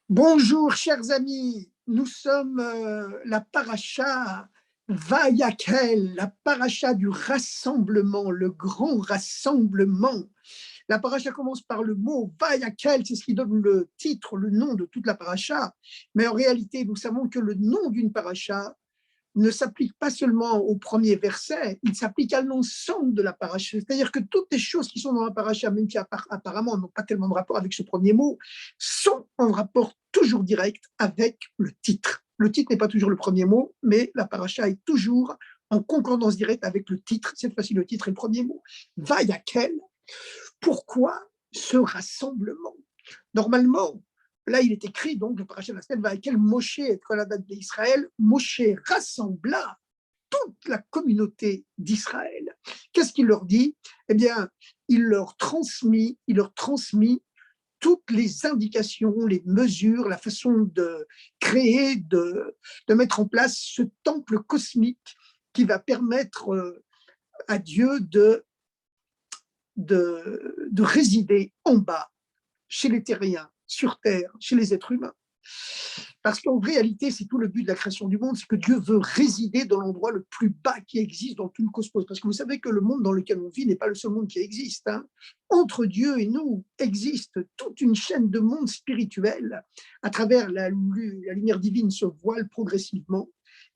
Bonjour chers amis, nous sommes la paracha Vayakhel, la paracha du rassemblement, le grand rassemblement. La paracha commence par le mot Vayakhel, c'est ce qui donne le titre, le nom de toute la paracha. Mais en réalité, nous savons que le nom d'une paracha ne s'applique pas seulement au premier verset, il s'applique à l'ensemble de la paracha. C'est-à-dire que toutes les choses qui sont dans la paracha, même si apparemment n'ont pas tellement de rapport avec ce premier mot, sont en rapport toujours direct avec le titre. Le titre n'est pas toujours le premier mot, mais la paracha est toujours en concordance directe avec le titre. Cette fois-ci, le titre est le premier mot. Vayakhel. Pourquoi ce rassemblement? Normalement, là, il est écrit, donc, le parachat de la semaine, Vayakhel Moshe et Koladat d'Israël. Moshe rassembla toute la communauté d'Israël. Qu'est-ce qu'il leur dit? Eh bien, il leur transmit toutes les indications, les mesures, la façon de créer, de mettre en place ce temple cosmique qui va permettre à Dieu de résider en bas, chez les terriens, sur terre, chez les êtres humains. Parce qu'en réalité, c'est tout le but de la création du monde, c'est que Dieu veut résider dans l'endroit le plus bas qui existe dans tout le cosmos. Parce que vous savez que le monde dans lequel on vit n'est pas le seul monde qui existe. Hein. Entre Dieu et nous existe toute une chaîne de mondes spirituels à travers la lumière divine se voile progressivement.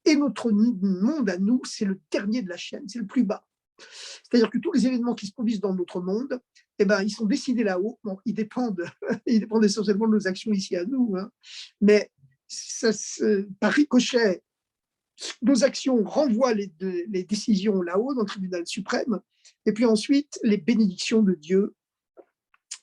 Et notre monde à nous, c'est le dernier de la chaîne, c'est le plus bas. C'est-à-dire que tous les événements qui se produisent dans notre monde, eh ben, ils sont décidés là-haut. Bon, ils dépendent, ils dépendent essentiellement de nos actions ici à nous, hein. Mais ça, par ricochet, nos actions renvoient les décisions là-haut, dans le tribunal suprême, et puis ensuite, les bénédictions de Dieu,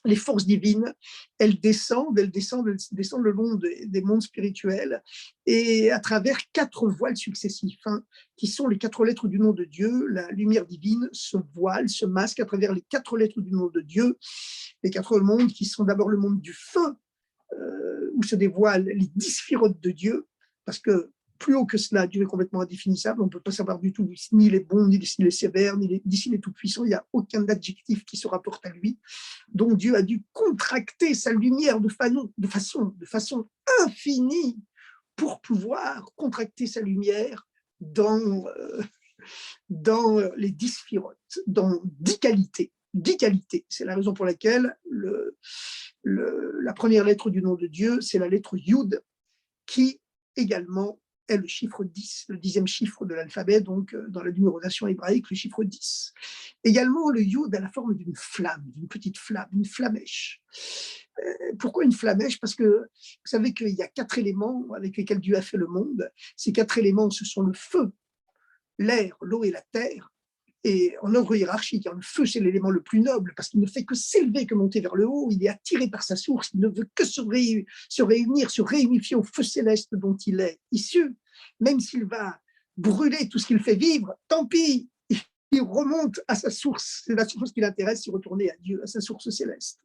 les forces divines, elles descendent le long des mondes spirituels et à travers 4 voiles successifs, hein, qui sont les 4 lettres du nom de Dieu. La lumière divine se voile, se masque à travers les 4 lettres du nom de Dieu, les 4 mondes qui sont d'abord le monde du feu, où se dévoilent les 10 sphirotes de Dieu, parce que plus haut que cela, Dieu est complètement indéfinissable, on ne peut pas savoir du tout ni il est bon, ni il est sévère, ni il est tout-puissant, il n'y a aucun adjectif qui se rapporte à lui. Donc Dieu a dû contracter sa lumière de façon infinie pour pouvoir contracter sa lumière dans les 10 sphirotes, dans 10 qualités. 10 qualités. C'est la raison pour laquelle la première lettre du nom de Dieu, c'est la lettre Yud, qui également est le chiffre 10, le 10e chiffre de l'alphabet, donc dans la numérotation hébraïque, le chiffre 10. Également, le Yud a la forme d'une flamme, d'une petite flamme, une flamèche. Pourquoi une flamèche? Parce que vous savez qu'il y a 4 éléments avec lesquels Dieu a fait le monde. Ces 4 éléments, ce sont le feu, l'air, l'eau et la terre. Et en ordre hiérarchique, le feu, c'est l'élément le plus noble parce qu'il ne fait que s'élever, que monter vers le haut. Il est attiré par sa source. Il ne veut que se réunir, se réunifier au feu céleste dont il est issu. Même s'il va brûler tout ce qu'il fait vivre, tant pis, il remonte à sa source. C'est la source qui l'intéresse, c'est retourner à Dieu, à sa source céleste.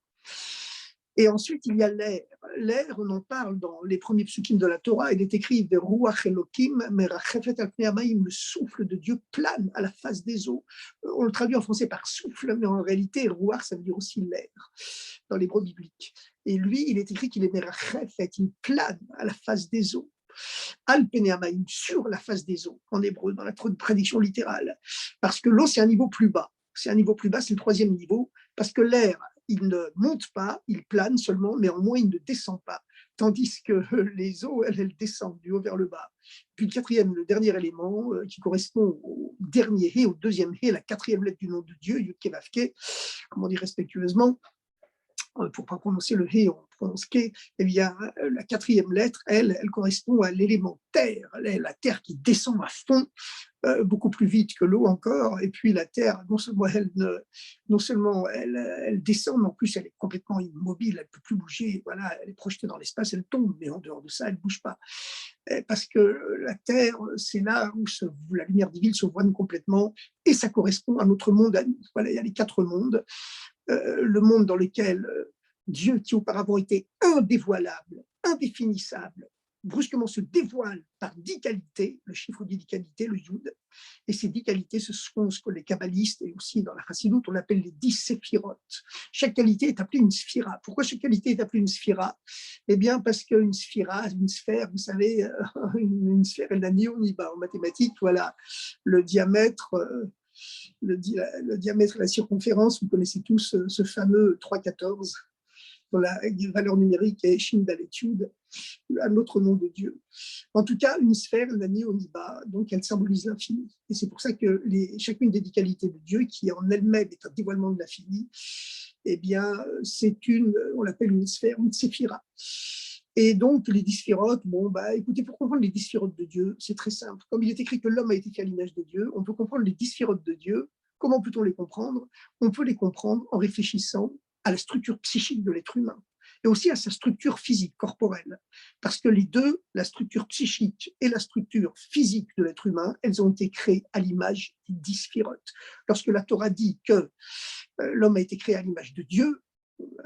Et ensuite, il y a l'air. L'air, on en parle dans les premiers psukim de la Torah. Il est écrit « Ruach Elokim merachefet al pnei hamayim », le souffle de Dieu plane à la face des eaux. On le traduit en français par souffle, mais en réalité, Ruach, ça veut dire aussi l'air, dans l'hébreu biblique. Et lui, il est écrit qu'il est merachefet, il plane à la face des eaux. Al pnei hamayim, sur la face des eaux, en hébreu, dans la traduction littérale. Parce que l'eau, c'est un niveau plus bas. C'est un niveau plus bas, c'est le 3e niveau, parce que l'air, il ne monte pas, il plane seulement, mais en moins, il ne descend pas. Tandis que les eaux, elles descendent du haut vers le bas. Puis le dernier élément, qui correspond au dernier hé, au 2e hé, la 4e lettre du nom de Dieu, Yud Ke Vav Ke, comme on dit respectueusement, pour ne pas prononcer le hé, on prononce ke, eh bien, la 4e lettre, elle correspond à l'élément terre, la terre qui descend à fond, beaucoup plus vite que l'eau encore, et puis la terre, non seulement elle descend, mais en plus elle est complètement immobile, elle ne peut plus bouger, voilà, elle est projetée dans l'espace, elle tombe, mais en dehors de ça, elle ne bouge pas. Parce que la terre, c'est là où la lumière divine se voile complètement, et ça correspond à notre monde à nous. Voilà, il y a les 4 mondes. Le monde dans lequel Dieu, qui auparavant était indévoilable, indéfinissable, brusquement se dévoile par 10 qualités, le chiffre des 10 qualités, le Yud, et ces 10 qualités, ce sont ce que les kabbalistes et aussi dans la Chassidoute, on appelle les 10 séphirotes. Chaque qualité est appelée une sphira. Pourquoi chaque qualité est appelée une sphira? Eh bien, parce qu'une sphira, une sphère, vous savez, une sphère, elle n'a ni haut ni bas. En mathématiques, voilà, le diamètre, le diamètre et la circonférence, vous connaissez tous ce fameux 3,14, dont la valeur numérique est Shin Dalet-Yud, un autre nom de Dieu. En tout cas, une sphère, elle n'a ni haut ni bas, donc elle symbolise l'infini. Et c'est pour ça que chacune des 10 qualités de Dieu, qui en elle-même est un dévoilement de l'infini, eh bien, on l'appelle une sphère, une séphira. Et donc, les 10 sphirotes, écoutez, pour comprendre les 10 sphirotes de Dieu, c'est très simple. Comme il est écrit que l'homme a été fait à l'image de Dieu, on peut comprendre les 10 sphirotes de Dieu. Comment peut-on les comprendre? On peut les comprendre en réfléchissant à la structure psychique de l'être humain et aussi à sa structure physique, corporelle. Parce que les deux, la structure psychique et la structure physique de l'être humain, elles ont été créées à l'image des 10 sphirotes. Lorsque la Torah dit que l'homme a été créé à l'image de Dieu,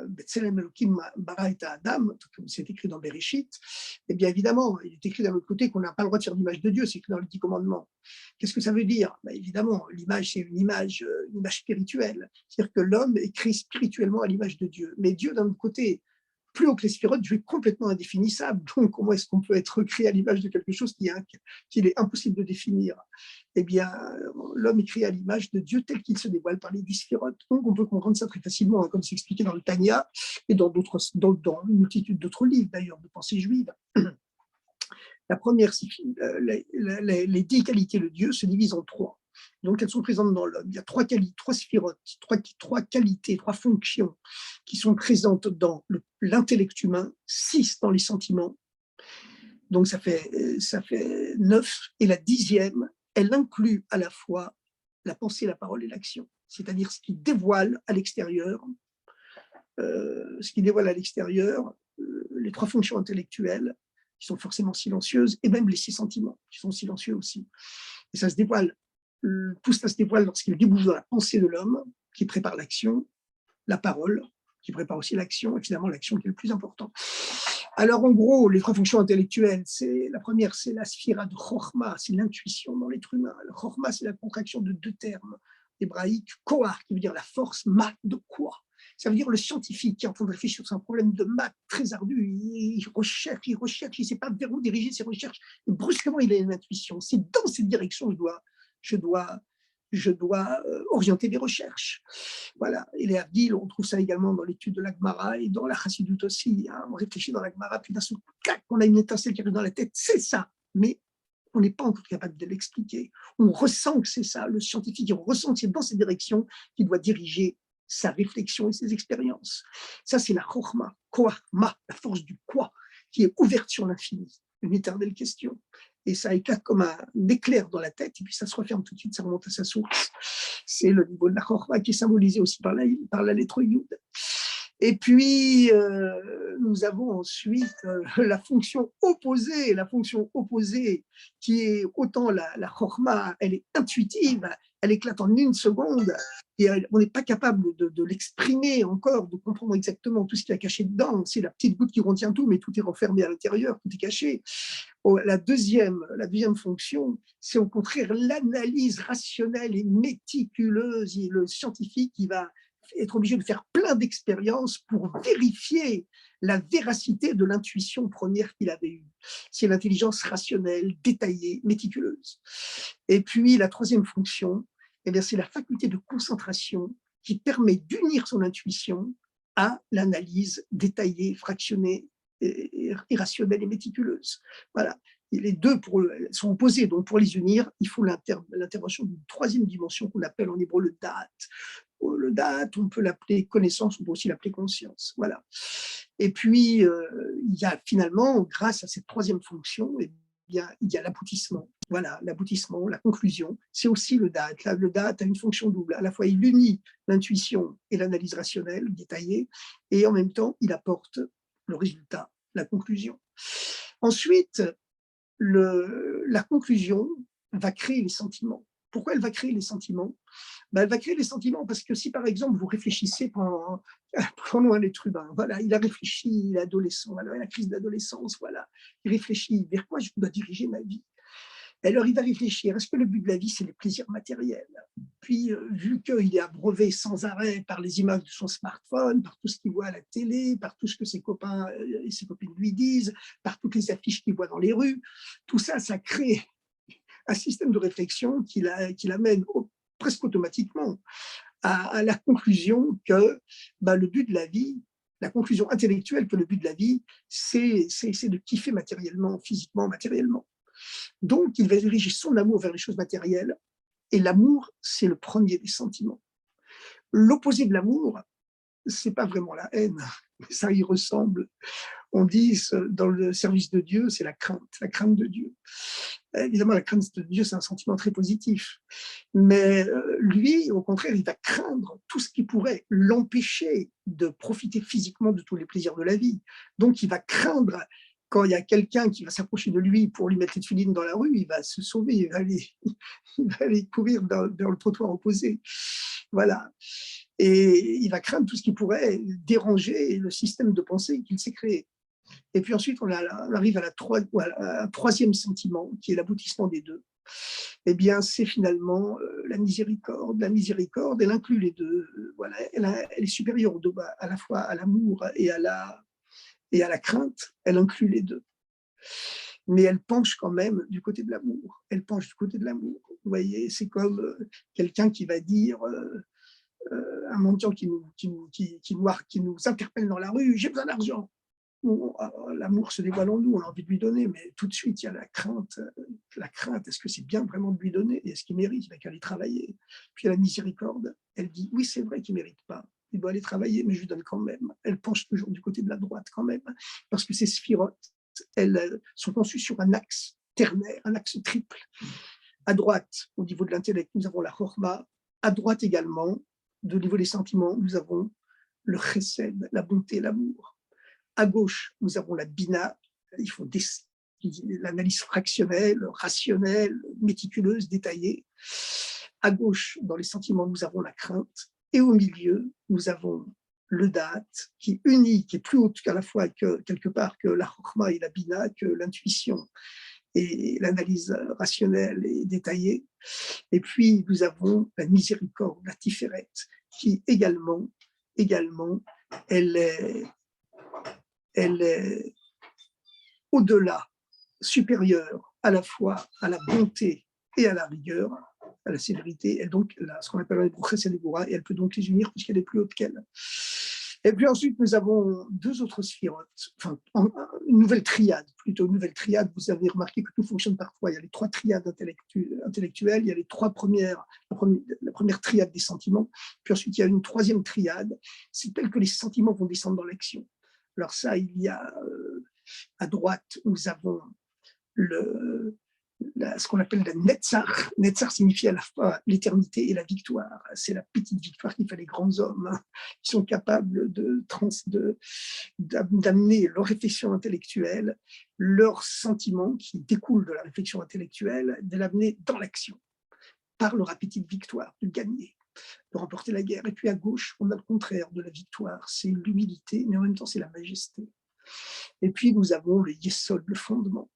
Betselem Elohim bara et Adam, comme c'est écrit dans Bereshit, eh bien évidemment, il est écrit d'un autre côté qu'on n'a pas le droit de faire l'image de Dieu, c'est écrit dans les 10 commandements. Qu'est-ce que ça veut dire? Évidemment, l'image, c'est une image spirituelle. C'est-à-dire que l'homme est créé spirituellement à l'image de Dieu. Mais Dieu, d'un autre côté, plus haut que les sphirotes, Dieu est complètement indéfinissable. Donc, comment est-ce qu'on peut être créé à l'image de quelque chose qu'il est impossible de définir? Eh bien, l'homme est créé à l'image de Dieu tel qu'il se dévoile par les 10 sphirotes. Donc, on peut comprendre ça très facilement, comme c'est expliqué dans le Tanya et dans une multitude d'autres livres, d'ailleurs, de pensée juive. La première, les 10 qualités de Dieu se divisent en 3. Donc, elles sont présentes dans l'homme. Il y a 3 sphirotes, 3 qualités, 3 fonctions qui sont présentes dans l'intellect humain, 6 dans les sentiments. Donc, ça fait 9. Et la 10e, elle inclut à la fois la pensée, la parole et l'action. C'est-à-dire ce qui dévoile à l'extérieur, les 3 fonctions intellectuelles qui sont forcément silencieuses, et même les 6 sentiments qui sont silencieux aussi. Et ça se dévoile. Tout ça se dévoile lorsqu'il débouche dans la pensée de l'homme, qui prépare l'action, la parole, qui prépare aussi l'action, et finalement l'action qui est le plus important. Alors en gros, les 3 fonctions intellectuelles, la première, c'est la sphira de Chokhmah, c'est l'intuition dans l'être humain. Le Chokhmah, c'est la contraction de 2 termes hébraïques, Koar, qui veut dire la force, Ma de quoi. Ça veut dire le scientifique qui est en train de réfléchir sur un problème de maths très ardu, il recherche, il ne sait pas vers où diriger ses recherches, et brusquement il a une intuition. C'est dans cette direction que je dois orienter mes recherches. Voilà. Et les Hargil, on trouve ça également dans l'étude de la Gemara et dans la Chassidoute aussi. Hein. On réfléchit dans la Gemara, puis d'un seul coup, on a une étincelle qui arrive dans la tête, c'est ça. Mais on n'est pas encore capable de l'expliquer. On ressent que c'est ça. Le scientifique, on ressent que c'est dans cette direction qu'il doit diriger sa réflexion et ses expériences. Ça, c'est la chokhmah, ma, la force du quoi, qui est ouverte sur l'infini, une éternelle question. Et ça éclate comme un éclair dans la tête, et puis ça se referme tout de suite, ça remonte à sa source. C'est le niveau de la chokhmah qui est symbolisé aussi par la lettre Yud. Et puis, nous avons ensuite la fonction opposée qui est autant la chokhmah, elle est intuitive, elle éclate en une seconde, et on n'est pas capable de l'exprimer encore, de comprendre exactement tout ce qu'il y a caché dedans. C'est la petite goutte qui contient tout, mais tout est renfermé à l'intérieur, tout est caché. La deuxième fonction, c'est au contraire l'analyse rationnelle et méticuleuse. Et le scientifique, il va être obligé de faire plein d'expériences pour vérifier la véracité de l'intuition première qu'il avait eue. C'est l'intelligence rationnelle, détaillée, méticuleuse. Et puis, la troisième fonction, eh bien, c'est la faculté de concentration qui permet d'unir son intuition à l'analyse détaillée, fractionnée, irrationnelle et méticuleuse. Voilà. Et les deux sont opposés, donc pour les unir, il faut l'intervention d'une troisième dimension qu'on appelle en hébreu le da'at. Le da'at, on peut l'appeler connaissance, on peut aussi l'appeler conscience. Voilà. Et puis, il y a finalement, grâce à cette troisième fonction, eh bien, il y a l'aboutissement. Voilà, l'aboutissement, la conclusion, c'est aussi le da'at. Le da'at a une fonction double. À la fois, il unit l'intuition et l'analyse rationnelle détaillée, et en même temps, il apporte le résultat, la conclusion. Ensuite, la conclusion va créer les sentiments. Pourquoi elle va créer les sentiments? ben, elle va créer les sentiments, parce que si par exemple vous réfléchissez prenons un être humain, voilà, il a réfléchi, il est adolescent, voilà, la crise d'adolescence, voilà, il réfléchit vers quoi je dois diriger ma vie. Alors il va réfléchir, est-ce que le but de la vie c'est les plaisirs matériels? Puis vu qu'il est abreuvé sans arrêt par les images de son smartphone, par tout ce qu'il voit à la télé, par tout ce que ses copains et ses copines lui disent, par toutes les affiches qu'il voit dans les rues, tout ça, ça crée un système de réflexion qui l'amène presque automatiquement à la conclusion que le but de la vie, la conclusion intellectuelle que le but de la vie, c'est de kiffer matériellement, physiquement, matériellement. Donc, il va diriger son amour vers les choses matérielles, et l'amour, c'est le premier des sentiments. L'opposé de l'amour, c'est pas vraiment la haine, ça y ressemble. On dit dans le service de Dieu, c'est la crainte de Dieu. Évidemment, la crainte de Dieu, c'est un sentiment très positif. Mais lui, au contraire, il va craindre tout ce qui pourrait l'empêcher de profiter physiquement de tous les plaisirs de la vie. Donc, il va craindre quand il y a quelqu'un qui va s'approcher de lui pour lui mettre les tefilines dans la rue, il va se sauver, il va aller courir vers le trottoir opposé. Voilà. Et il va craindre tout ce qui pourrait déranger le système de pensée qu'il s'est créé. Et puis ensuite, on arrive à un troisième sentiment, qui est l'aboutissement des deux. Eh bien, c'est finalement la miséricorde. La miséricorde, elle inclut les deux. Voilà, elle est supérieure à la fois à l'amour et à la crainte. Elle inclut les deux. Mais elle penche quand même du côté de l'amour. Elle penche du côté de l'amour. Vous voyez, c'est comme quelqu'un qui va dire, un mendiant qui nous interpelle dans la rue, j'ai besoin d'argent. Bon, l'amour se dévoile en nous, on a envie de lui donner, mais tout de suite, il y a la crainte. Est-ce que c'est bien vraiment de lui donner? Et est-ce qu'il mérite? Il va qu'à aller travailler. Puis il y a la miséricorde, elle dit, oui, c'est vrai qu'il ne mérite pas. Il doit aller travailler, mais je lui donne quand même. Elle penche toujours du côté de la droite quand même, parce que ces sphirotes, elles sont conçues sur un axe ternaire, un axe triple. À droite, au niveau de l'intellect, nous avons la chorma. À droite également, au niveau des sentiments, nous avons le chesed, la bonté, l'amour. À gauche, nous avons la bina, il faut l'analyse fractionnelle, rationnelle, méticuleuse, détaillée. À gauche, dans les sentiments, nous avons la crainte. Et au milieu, nous avons le da'at, qui unit, qui est plus haut qu'à la fois que quelque part que la chokma et la bina, que l'intuition et l'analyse rationnelle et détaillée. Et puis, nous avons la miséricorde, la tiferet, qui également, elle est au-delà, supérieure à la fois à la bonté et à la rigueur, à la sévérité, et donc ce qu'on appelle les brochets et les bourras, et elle peut donc les unir puisqu'elle est plus haute qu'elle. Et puis ensuite, nous avons deux autres sphirotes, enfin, une nouvelle triade, plutôt une nouvelle triade. Vous avez remarqué que tout fonctionne par trois. Il y a les trois triades intellectuelles, il y a les trois la première triade des sentiments, puis ensuite il y a une troisième triade, c'est tel que les sentiments vont descendre dans l'action. Alors ça, il y a à droite, nous avons ce qu'on appelle la Netzach. Netzach signifie à la fois l'éternité et la victoire. C'est la petite victoire qui fait les grands hommes, qui sont capables d'amener leur réflexion intellectuelle, leurs sentiments qui découlent de la réflexion intellectuelle, de l'amener dans l'action, par leur petite victoire, de gagner, de remporter la guerre. Et puis à gauche, on a le contraire de la victoire, c'est l'humilité, mais en même temps c'est la majesté. Et puis nous avons le Yesod, le fondement,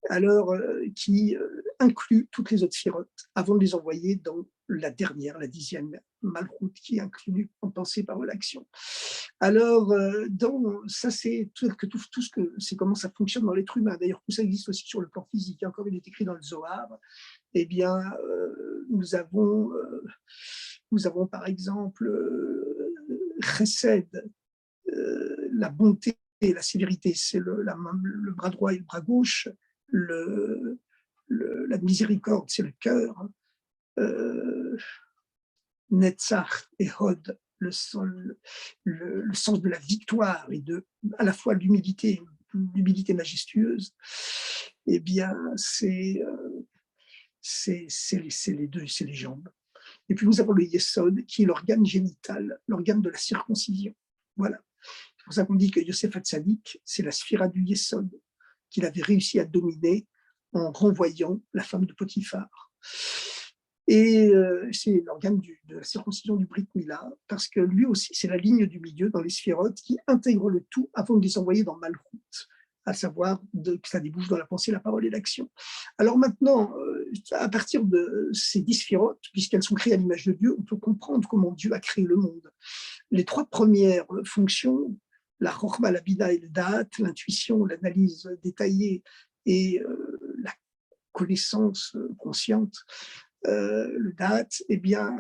alors qui inclut toutes les autres sphirotes avant de les envoyer dans la dernière, la 10e Malchut, qui inclut en pensée, parole, action. Alors, ça, c'est tout ce que c'est comment ça fonctionne dans l'être humain. D'ailleurs, tout ça existe aussi sur le plan physique. Encore, il est écrit dans le Zohar. Eh bien, nous avons par exemple Chesed, la bonté et la sévérité, c'est le bras droit et le bras gauche. La miséricorde, c'est le cœur. Netzach et Hod, le sens de la victoire et à la fois l'humilité majestueuse. Eh bien, c'est les deux, c'est les jambes. Et puis nous avons le Yesod, qui est l'organe génital, l'organe de la circoncision. Voilà. C'est pour ça qu'on dit que Yosef Hatzadik, c'est la sphira du Yesod qu'il avait réussi à dominer en renvoyant la femme de Potiphar. Et c'est l'organe de la circoncision du Brit Mila, parce que lui aussi, c'est la ligne du milieu dans les sphérotes qui intègre le tout avant de les envoyer dans Malchut, à savoir que ça débouche dans la pensée, la parole et l'action. Alors maintenant, à partir de ces 10 sphérotes, puisqu'elles sont créées à l'image de Dieu, on peut comprendre comment Dieu a créé le monde. Les 3 premières fonctions, la Chokhmah, la Bina et le Da'at, l'intuition, l'analyse détaillée et la connaissance consciente, le date, eh bien,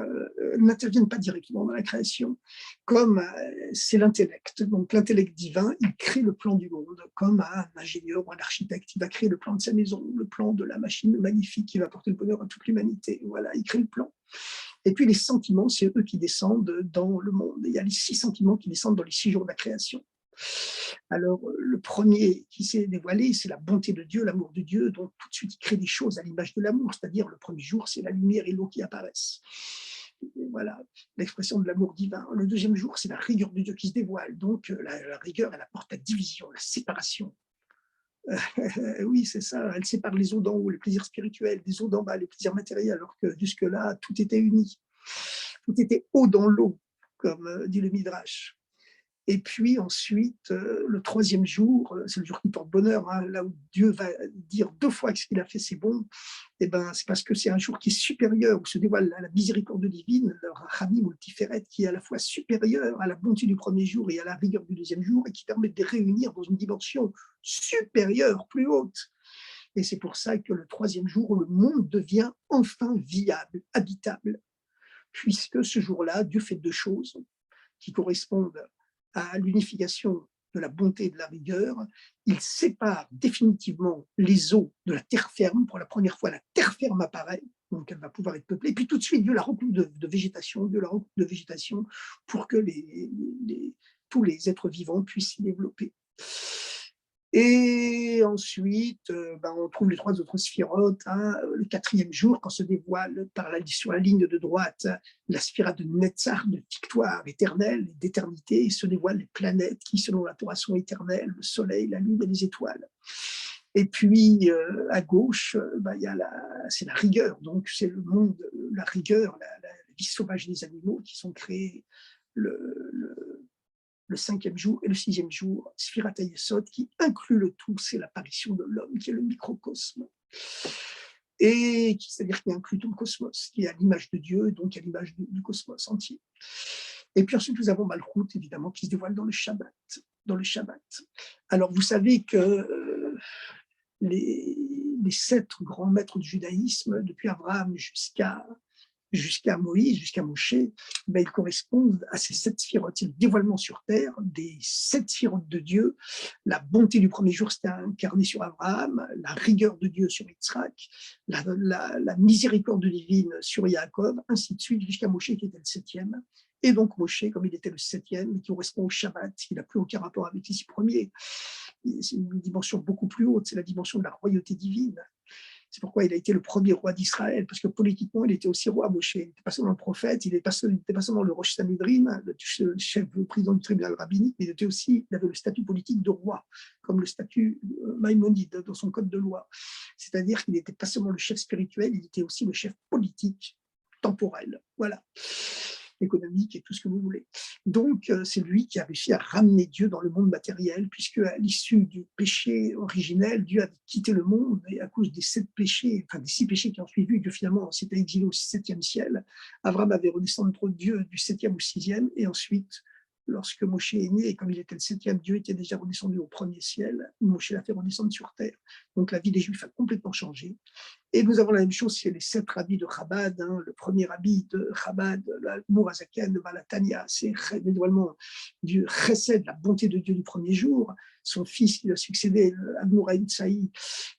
n'interviennent pas directement dans la création, comme c'est l'intellect. Donc l'intellect divin, il crée le plan du monde, comme un ingénieur ou un architecte, il va créer le plan de sa maison, le plan de la machine magnifique qui va apporter le bonheur à toute l'humanité. Voilà, il crée le plan. Et puis les sentiments, c'est eux qui descendent dans le monde. Il y a les 6 sentiments qui descendent dans les 6 jours de la création. Alors, le premier qui s'est dévoilé, c'est la bonté de Dieu, l'amour de Dieu. Donc, tout de suite, il crée des choses à l'image de l'amour, c'est-à-dire le premier jour, c'est la lumière et l'eau qui apparaissent. Et voilà, l'expression de l'amour divin. Le deuxième jour, c'est la rigueur de Dieu qui se dévoile. Donc, la rigueur, elle apporte la division, la séparation. Oui, c'est ça, elle sépare les eaux d'en haut, les plaisirs spirituels, des eaux d'en bas, les plaisirs matériels, alors que jusque-là, tout était uni. Tout était eau dans l'eau, comme dit le Midrash. Et puis ensuite, le troisième jour, c'est le jour qui porte bonheur, hein, là où Dieu va dire 2 fois que ce qu'il a fait, c'est bon. Et ben, c'est parce que c'est un jour qui est supérieur, où se dévoile la miséricorde divine, le Rachamim ou le Tiferet, qui est à la fois supérieur à la bonté du premier jour et à la rigueur du deuxième jour, et qui permet de les réunir dans une dimension supérieure, plus haute. Et c'est pour ça que le troisième jour, le monde devient enfin viable, habitable, puisque ce jour-là, Dieu fait 2 choses qui correspondent à l'unification de la bonté et de la rigueur. Il sépare définitivement les eaux de la terre ferme. Pour la première fois, la terre ferme apparaît, donc elle va pouvoir être peuplée. Et puis tout de suite, Dieu la recouvre de végétation, Dieu la recouvre de végétation pour que tous les êtres vivants puissent s'y développer. Et ensuite, on trouve les 3 autres sphérotes, hein, le 4e jour, quand se dévoile sur la ligne de droite la spirale de Netzach, de victoire éternelle, d'éternité, et se dévoilent les planètes qui, selon la Torah, sont éternelles, le soleil, la lune et les étoiles. Et puis, à gauche, c'est la rigueur, donc c'est le monde, la rigueur, la vie sauvage des animaux qui sont créés le 5e jour et le 6e jour, Sfirat HaYesod, qui inclut le tout, c'est l'apparition de l'homme, qui est le microcosme. Et c'est-à-dire qui inclut tout le cosmos, qui est à l'image de Dieu, donc à l'image du cosmos entier. Et puis ensuite, nous avons Malchut, évidemment, qui se dévoile dans le Shabbat. Alors, vous savez que les 7 grands maîtres du judaïsme, depuis Abraham jusqu'à Moïse, jusqu'à Moshe, ils correspondent à ces 7 sphérotes. C'est le dévoilement sur terre des 7 sphérotes de Dieu. La bonté du premier jour, c'était incarné sur Abraham, la rigueur de Dieu sur Yitzhak, la miséricorde divine sur Yaakov, ainsi de suite, jusqu'à Moshe qui était le 7e. Et donc Moshe, comme il était le 7e, mais qui correspond au Shabbat, qui n'a plus aucun rapport avec les 6 premiers, c'est une dimension beaucoup plus haute, c'est la dimension de la royauté divine. C'est pourquoi il a été le premier roi d'Israël, parce que politiquement, il était aussi roi, Moshe. Il n'était pas seulement le prophète, il n'était pas seulement le Rosh Sanhedrin, le président du tribunal rabbinique, mais il avait le statut politique de roi, comme le statut Maïmonide dans son code de loi. C'est-à-dire qu'il n'était pas seulement le chef spirituel, il était aussi le chef politique, temporel. Voilà. Économique et tout ce que vous voulez. Donc, c'est lui qui a réussi à ramener Dieu dans le monde matériel, puisque à l'issue du péché originel, Dieu a quitté le monde, et à cause des 7 péchés, enfin des 6 péchés qui ont suivi, que finalement s'était exilé au 7e ciel. Abraham avait redescendu entre Dieu du 7e au 6e, et ensuite, lorsque Moshe est né, et comme il était le 7e, Dieu était déjà redescendu au 1er ciel, Moshe l'a fait redescendre sur terre. Donc la vie des Juifs a complètement changé. Et nous avons la même chose chez les 7 rabbis de Chabad. Le premier rabbi de Chabad, l'Admour Hazaken de Balatania, c'est le dévoilement du chesed, la bonté de Dieu du premier jour. Son fils qui lui a succédé, l'Admour Haïtsaï,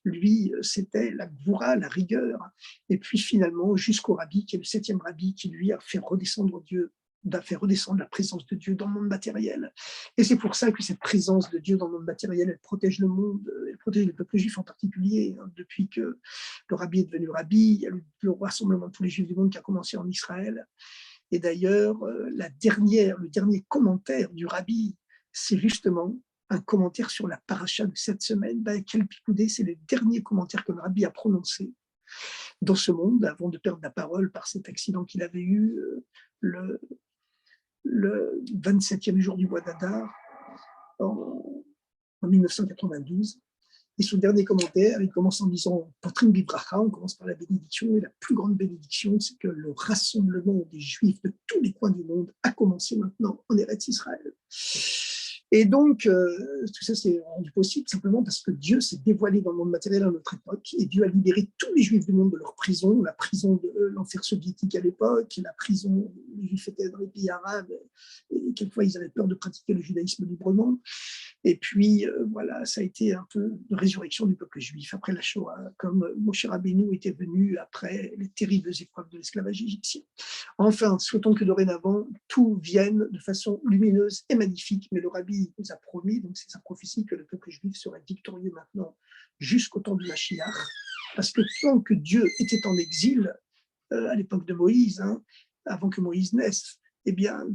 lui, c'était la gvoura, la rigueur. Et puis finalement, jusqu'au rabbi, qui est le 7e rabbi, qui lui a fait redescendre Dieu, va faire redescendre la présence de Dieu dans le monde matériel. Et c'est pour ça que cette présence de Dieu dans le monde matériel, elle protège le monde, elle protège le peuple juif en particulier. Depuis que le rabbi est devenu rabbi, il y a le rassemblement de tous les juifs du monde qui a commencé en Israël. Et d'ailleurs, le dernier commentaire du rabbi, c'est justement un commentaire sur la paracha de cette semaine. Quel picoudé, c'est le dernier commentaire que le rabbi a prononcé. dans ce monde avant de perdre la parole par cet accident qu'il avait eu le, le 27e jour du mois d'Adar en 1992. Et son dernier commentaire, il commence en disant Potrim Bibracha, on commence par la bénédiction, et la plus grande bénédiction, c'est que le rassemblement des Juifs de tous les coins du monde a commencé maintenant en Eretz Israël. Et donc, tout ça s'est rendu possible simplement parce que Dieu s'est dévoilé dans le monde matériel à notre époque, et Dieu a libéré tous les Juifs du monde de leur prison, la prison de l'enfer soviétique à l'époque, la prison où les Juifs étaient dans les pays arabes, et quelquefois ils avaient peur de pratiquer le judaïsme librement. Et puis, voilà, ça a été un peu de résurrection du peuple juif après la Shoah, comme Moshe Rabbeinu était venu après les terribles épreuves de l'esclavage égyptien. Enfin, souhaitons que dorénavant, tout vienne de façon lumineuse et magnifique, mais le Rabbi nous a promis, donc c'est sa prophétie, que le peuple juif serait victorieux maintenant jusqu'au temps du Mashiach, parce que tant que Dieu était en exil, à l'époque de Moïse, avant que Moïse naisse, eh bien,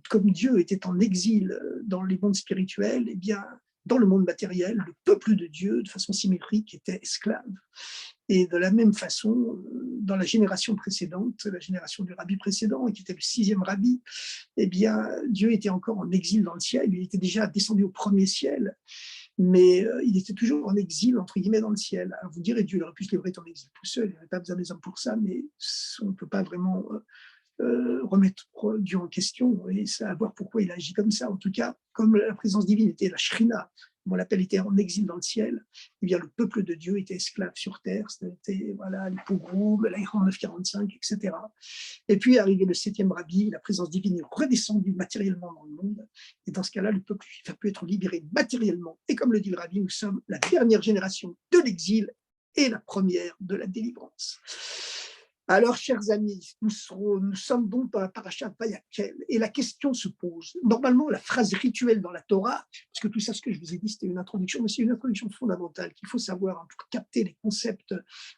comme Dieu était en exil dans les mondes spirituels, eh bien, dans le monde matériel, le peuple de Dieu, de façon symétrique, était esclave. Et de la même façon, dans la génération précédente, la génération du rabbi précédent, qui était le 6e rabbi, eh bien, Dieu était encore en exil dans le ciel. Il était déjà descendu au premier ciel, mais il était toujours en exil, entre guillemets, dans le ciel. Alors vous direz, Dieu aurait pu se livrer en exil tout seul, il n'avait pas besoin des hommes pour ça, mais on ne peut pas vraiment remettre Dieu en question et savoir pourquoi il agit comme ça. En tout cas, comme la présence divine était la Shrina, comme on l'appelle, était en exil dans le ciel, eh bien, le peuple de Dieu était esclave sur terre. C'était voilà, les pogroms, l'Aïran 945, etc. Et puis, arrivé le 7e rabbi, la présence divine est redescendue matériellement dans le monde. Et dans ce cas-là, le peuple juif a pu être libéré matériellement. Et comme le dit le rabbi, nous sommes la dernière génération de l'exil et la première de la délivrance. Alors, chers amis, nous sommes donc dans la paracha Vayakel, et la question se pose. Normalement, la phrase rituelle dans la Torah, parce que tout ça, ce que je vous ai dit, c'était une introduction, mais c'est une introduction fondamentale qu'il faut savoir pour capter les concepts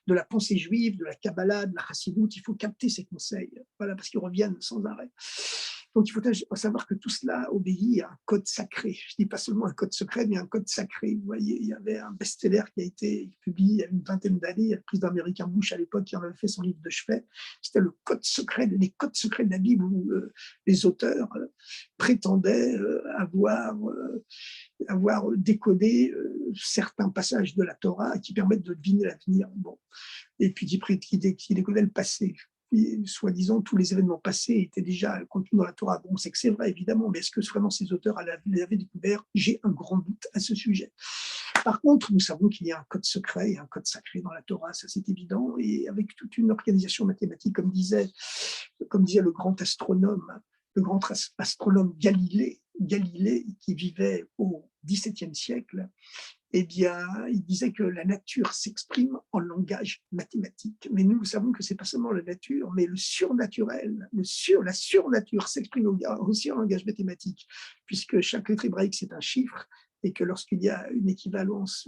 de la pensée juive, de la Kabbalah, de la Chassidoute. Il faut capter ces conseils, voilà, parce qu'ils reviennent sans arrêt. Donc, il faut savoir que tout cela obéit à un code sacré. Je ne dis pas seulement un code secret, mais un code sacré. Vous voyez, il y avait un best-seller qui a été publié il y a une vingtaine d'années, le président américain Bush à l'époque qui en avait fait son livre de chevet. C'était le code secret, les codes secrets de la Bible où les auteurs prétendaient avoir décodé certains passages de la Torah qui permettent de deviner l'avenir. Bon. Et puis qui décodaient le passé. Soi-disant, tous les événements passés étaient déjà contenus dans la Torah. Bon, c'est que c'est vrai, évidemment, mais est-ce que vraiment ces auteurs les avaient découverts? J'ai un grand doute à ce sujet. Par contre, nous savons qu'il y a un code secret et un code sacré dans la Torah, ça c'est évident, et avec toute une organisation mathématique, comme disait le grand astronome Galilée, qui vivait au XVIIe siècle, eh bien, il disait que la nature s'exprime en langage mathématique. Mais nous savons que ce n'est pas seulement la nature, mais le surnaturel, la surnature s'exprime aussi en langage mathématique, puisque chaque lettre hébraïque, c'est un chiffre, et que lorsqu'il y a une équivalence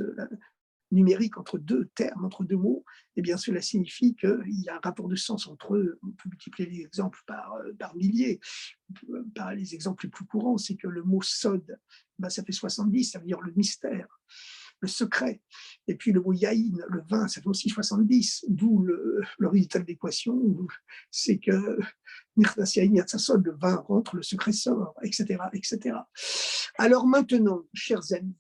numérique entre deux termes, entre deux mots, eh bien, cela signifie qu'il y a un rapport de sens entre eux. On peut multiplier les exemples par milliers. Par les exemples les plus courants, c'est que le mot sod, ça fait 70, ça veut dire le mystère, le secret. Et puis le mot yaïn, le vin, ça fait aussi 70, d'où le résultat de l'équation, c'est que le vin rentre, le secret sort, etc., etc. Alors maintenant, chers amis,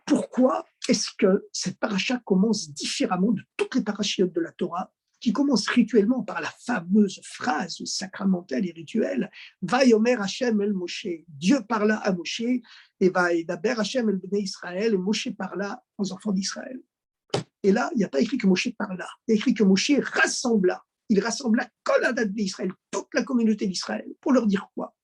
pourquoi est-ce que cette paracha commence différemment de toutes les parachiotes de la Torah, qui commence rituellement par la fameuse phrase sacramentelle et rituelle « Vayomer Hashem el Moshe ». Dieu parla à Moshe, et Vayedaber Hashem el Bnei Israël, et Moshe parla aux enfants d'Israël. Et là, il n'y a pas écrit que Moshe parla, il y a écrit que Moshe rassembla. Il rassembla Kol Hadat d'Israël, toute la communauté d'Israël. Pour leur dire quoi?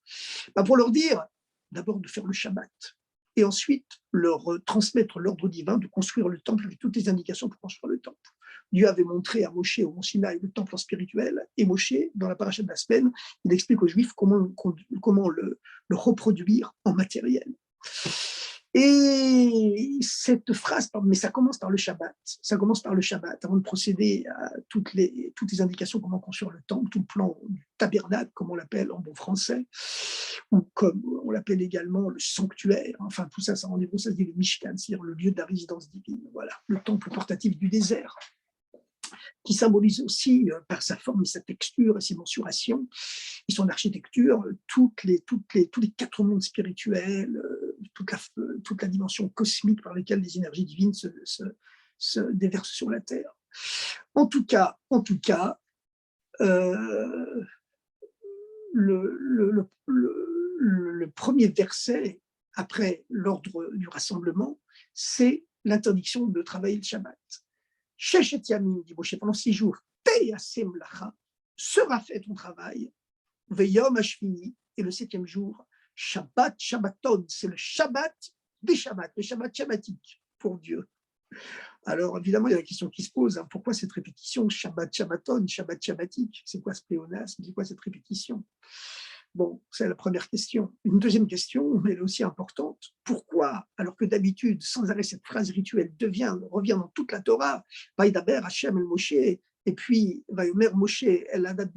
Pour leur dire d'abord de faire le Shabbat, et ensuite leur transmettre l'ordre divin de construire le temple avec toutes les indications pour construire le temple. Dieu avait montré à Moshe au mont Sinaï le temple en spirituel, et Moshe, dans la paracha de la semaine, il explique aux Juifs comment le reproduire en matériel. Et cette phrase, mais ça commence par le Shabbat, avant de procéder à toutes les indications comment construire le temple, tout le plan du tabernacle, comme on l'appelle en bon français, ou comme on l'appelle également le sanctuaire, enfin tout ça, en hébreu, ça se dit le Mishkan, c'est-à-dire le lieu de la résidence divine, voilà, le temple portatif du désert. qui symbolise aussi par sa forme et sa texture et ses mensurations et son architecture tous les 4 mondes spirituels, toute la dimension cosmique par laquelle les énergies divines se déversent sur la Terre. En tout cas, euh, le premier verset après l'ordre du rassemblement, c'est l'interdiction de travailler le Shabbat. Sheshet Yamim, dit Moshe, pendant 6 jours, Te'aseh Melacha, sera fait ton travail, Veyom Hashvini, et le 7e jour, Shabbat Shabbaton, c'est le Shabbat des Shabbats, le Shabbat shabbatique pour Dieu. Alors évidemment, il y a la question qui se pose, hein, pourquoi cette répétition Shabbat Shabbaton, Shabbat shabbatique? C'est quoi ce pléonasme? C'est quoi cette répétition? Bon, c'est la première question. Une deuxième question, mais elle est aussi importante. Pourquoi, alors que d'habitude, sans arrêt, cette phrase rituelle revient dans toute la Torah, Vaïdaber Hachem el Moshe, et puis Vayomer Moshe el Hadad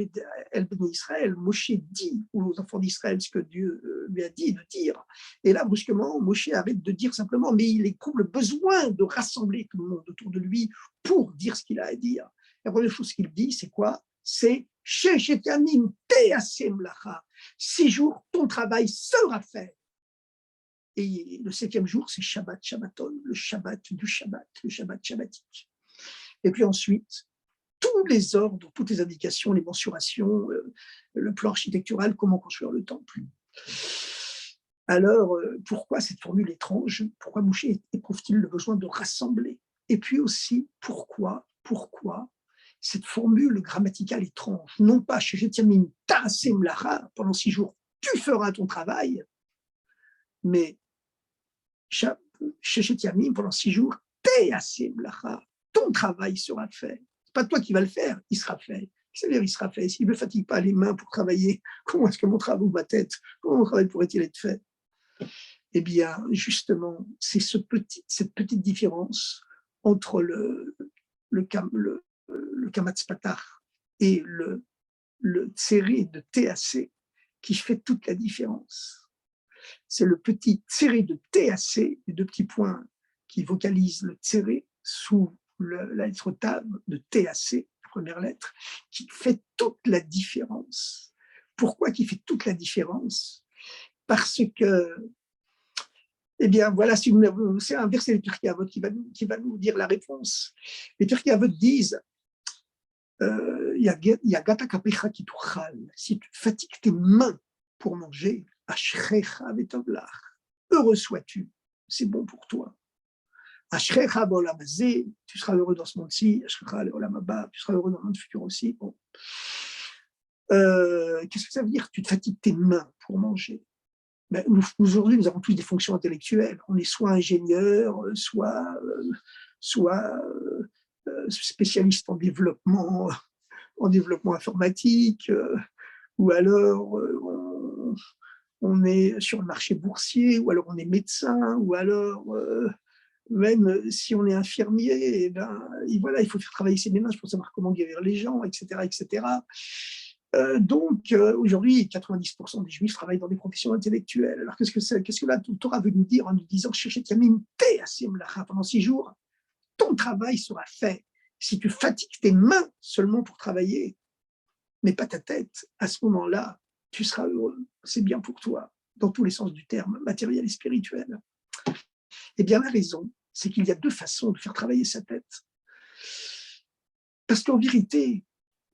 el Bnei Israël, Moshe dit aux enfants d'Israël ce que Dieu lui a dit de dire. Et là, brusquement, Moshe arrête de dire simplement, mais il éprouve le besoin de rassembler tout le monde autour de lui pour dire ce qu'il a à dire. La première chose qu'il dit, c'est quoi? C'est Sheshet Yamim Te'aseh Melacha. 6 jours, ton travail sera fait. Et le 7e jour, c'est Shabbat Shabbaton, le Shabbat du Shabbat, le Shabbat shabbatique. Et puis ensuite, tous les ordres, toutes les indications, les mensurations, le plan architectural, comment construire le temple. Alors, pourquoi cette formule étrange? Pourquoi Moshe éprouve-t-il le besoin de rassembler? Et puis aussi, pourquoi cette formule grammaticale étrange? Non pas Sheshet Yamim Te'aseh Melacha, pendant 6 jours, tu feras ton travail, mais Sheshet Yamim, pendant 6 jours, Te'aseh Melacha, ton travail sera fait. C'est pas toi qui vas le faire, il sera fait. C'est-à-dire, il sera fait. S'il ne me fatigue pas les mains pour travailler, comment est-ce que mon travail, ma tête, comment mon travail pourrait-il être fait? Eh bien, justement, c'est cette petite différence entre le Kamatz Patach et le tséré de TAC qui fait toute la différence. C'est le petit tséré de TAC, les 2 petits points qui vocalisent le tséré sous la lettre Tav de TAC, la première lettre, qui fait toute la différence. Pourquoi qui fait toute la différence? Parce que, eh bien, voilà, c'est un verset de Pirkei Avot qui va nous dire la réponse. Les Pirkei Avot disent Yagata kapecha ki tuchal, si tu fatigues tes mains pour manger, ashrecha vetovlach, heureux sois-tu, c'est bon pour toi. Ashrecha ba'olam hazeh, tu seras heureux dans ce monde-ci, ashrecha le'olam haba, tu seras heureux dans le monde futur aussi. Bon. Qu'est-ce que ça veut dire? Tu te fatigues tes mains pour manger. Ben, aujourd'hui, nous avons tous des fonctions intellectuelles. On est soit ingénieur, soit spécialiste en développement informatique, ou alors on est sur le marché boursier, ou alors on est médecin, ou alors même si on est infirmier, eh ben, voilà, il faut faire travailler ses ménages pour savoir comment guérir les gens, etc. etc. Donc, aujourd'hui, 90% des Juifs travaillent dans des professions intellectuelles. Alors, qu'est-ce que la Torah veut nous dire en nous disant Sheshet Yamim Te'aseh Melacha, pendant 6 jours, ton travail sera fait. Si tu fatigues tes mains seulement pour travailler, mais pas ta tête, à ce moment-là, tu seras heureux. C'est bien pour toi, dans tous les sens du terme, matériel et spirituel. Eh bien, la raison, c'est qu'il y a 2 façons de faire travailler sa tête. Parce qu'en vérité,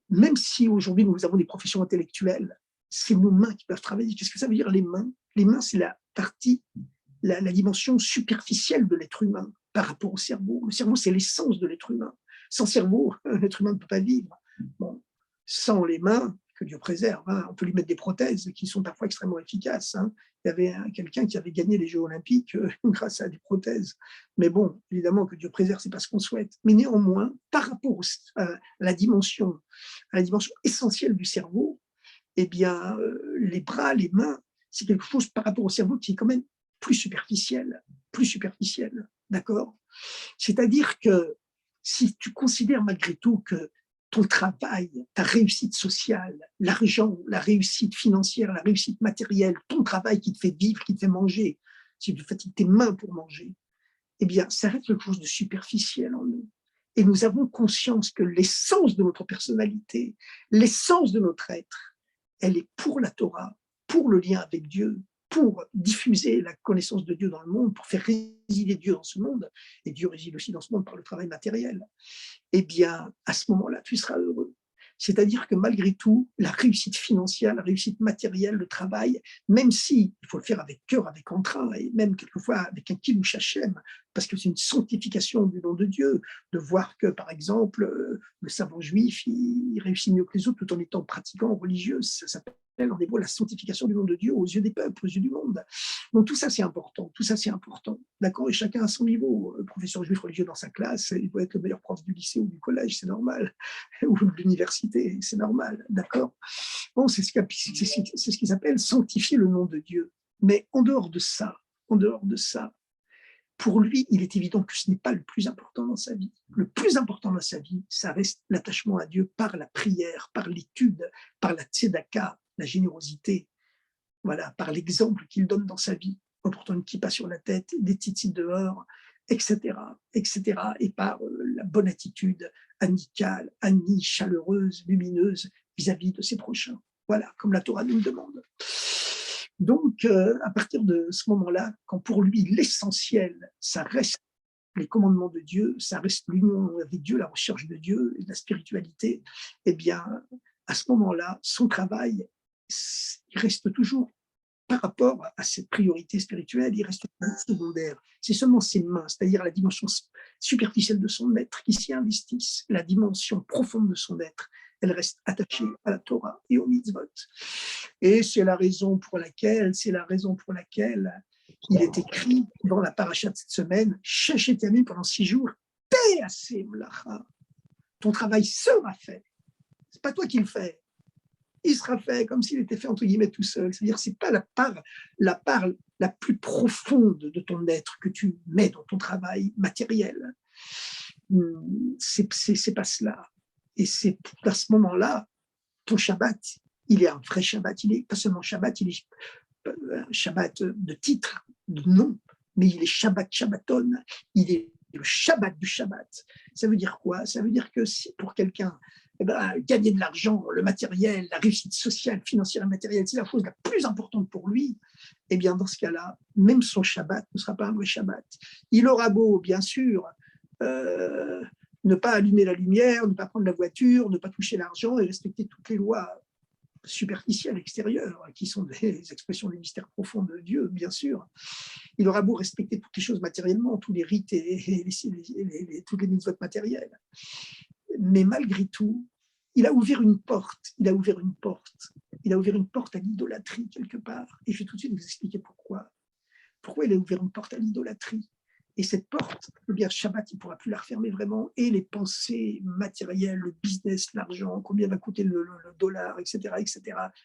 même si aujourd'hui nous avons des professions intellectuelles, c'est nos mains qui peuvent travailler. Qu'est-ce que ça veut dire, les mains? Les mains, c'est la partie, la dimension superficielle de l'être humain par rapport au cerveau. Le cerveau, c'est l'essence de l'être humain. Sans cerveau, l'être humain ne peut pas vivre. Bon, sans les mains, que Dieu préserve, hein, on peut lui mettre des prothèses qui sont parfois extrêmement efficaces. Hein. Il y avait quelqu'un qui avait gagné les Jeux Olympiques grâce à des prothèses. Mais bon, évidemment, que Dieu préserve, c'est pas ce qu'on souhaite. Mais néanmoins, par rapport à la dimension essentielle du cerveau, eh bien, les bras, les mains, c'est quelque chose par rapport au cerveau qui est quand même plus superficiel, d'accord? C'est-à-dire que si tu considères malgré tout que ton travail, ta réussite sociale, l'argent, la réussite financière, la réussite matérielle, ton travail qui te fait vivre, qui te fait manger, si tu fatigues tes mains pour manger, eh bien, ça reste quelque chose de superficiel en nous. et nous avons conscience que l'essence de notre personnalité, l'essence de notre être, elle est pour la Torah, pour le lien avec Dieu, pour diffuser la connaissance de Dieu dans le monde, pour faire résider Dieu dans ce monde, et Dieu réside aussi dans ce monde par le travail matériel, eh bien, à ce moment-là, tu seras heureux. C'est-à-dire que malgré tout, la réussite financière, la réussite matérielle, le travail, même si il faut le faire avec cœur, avec entrain, et même quelquefois avec un kilouch Hachem, parce que c'est une sanctification du nom de Dieu, de voir que, par exemple, le savant juif, il réussit mieux que les autres tout en étant pratiquant religieux. Ça s'appelle en hébreu la sanctification du nom de Dieu aux yeux des peuples, aux yeux du monde. Donc tout ça, c'est important. Tout ça, c'est important. D'accord. Et chacun à son niveau. Le professeur juif religieux dans sa classe, il doit être le meilleur prof du lycée ou du collège, c'est normal. Ou de l'université, c'est normal. D'accord. Bon, c'est ce qu'ils appellent sanctifier le nom de Dieu. Mais en dehors de ça, pour lui, il est évident que ce n'est pas le plus important dans sa vie. Le plus important dans sa vie, ça reste l'attachement à Dieu par la prière, par l'étude, par la tzedaka, la générosité, voilà, par l'exemple qu'il donne dans sa vie, en portant une kippa sur la tête, des tzitzit dehors, etc., etc., et par la bonne attitude amicale, amie, chaleureuse, lumineuse vis-à-vis de ses prochains. Voilà, comme la Torah nous le demande. Donc, à partir de ce moment-là, quand pour lui, l'essentiel, ça reste les commandements de Dieu, ça reste l'union avec Dieu, la recherche de Dieu et de la spiritualité, eh bien, à ce moment-là, son travail, il reste toujours, par rapport à cette priorité spirituelle, il reste secondaire. C'est seulement ses mains, c'est-à-dire la dimension superficielle de son être qui s'y investissent. La dimension profonde de son être, elle reste attachée à la Torah et au mitzvot. Et c'est la raison pour laquelle il est écrit dans la paracha de cette semaine, Shechet Yamim, pendant 6 jours, Te'aseh melacha. Ton travail sera fait. C'est pas toi qui le fais. Il sera fait comme s'il était fait entre guillemets tout seul. C'est-à-dire c'est pas la part la plus profonde de ton être que tu mets dans ton travail matériel. C'est pas cela. Et c'est à ce moment-là, ton Shabbat, il est un vrai Shabbat. Il est pas seulement Shabbat, il est un Shabbat de titre, de nom, mais il est Shabbat Shabbaton. Il est le Shabbat du Shabbat. Ça veut dire quoi? Ça veut dire que si pour quelqu'un, gagner de l'argent, le matériel, la réussite sociale, financière et matérielle, c'est la chose la plus importante pour lui, eh bien, dans ce cas-là, même son Shabbat ne sera pas un vrai Shabbat. Il aura beau, bien sûr, ne pas allumer la lumière, ne pas prendre la voiture, ne pas toucher l'argent et respecter toutes les lois superficielles extérieures, qui sont des expressions des mystères profonds de Dieu, bien sûr. Il aura beau respecter toutes les choses matériellement, tous les rites et toutes les mitzvot matérielles. Mais malgré tout, il a ouvert une porte à l'idolâtrie quelque part. Et je vais tout de suite vous expliquer pourquoi. Pourquoi il a ouvert une porte à l'idolâtrie. Et cette porte, le bien Shabbat, il ne pourra plus la refermer vraiment. Et les pensées matérielles, le business, l'argent, combien va coûter le dollar, etc.,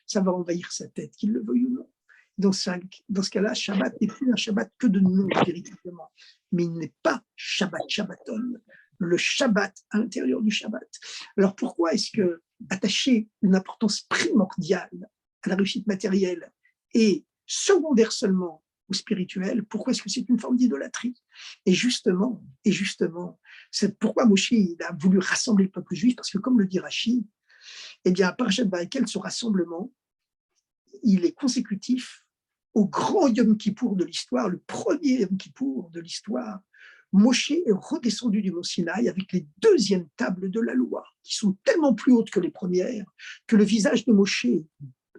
ça va envahir sa tête, qu'il le veuille ou non. Dans ce cas-là, Shabbat n'est plus un Shabbat que de nom, véritablement. Mais il n'est pas Shabbat Shabbaton, le Shabbat à l'intérieur du Shabbat. Alors pourquoi est-ce que attacher une importance primordiale à la réussite matérielle et secondaire seulement ou spirituel, pourquoi est-ce que c'est une forme d'idolâtrie? Et justement, c'est pourquoi Moshe a voulu rassembler le peuple juif, parce que comme le dit Rashi, eh bien, Parashat Vaïkel, ce rassemblement, il est consécutif au grand Yom Kippour de l'histoire, le premier Yom Kippour de l'histoire. Moshe est redescendu du mont Sinaï avec les deuxièmes tables de la loi, qui sont tellement plus hautes que les premières, que le visage de Moshe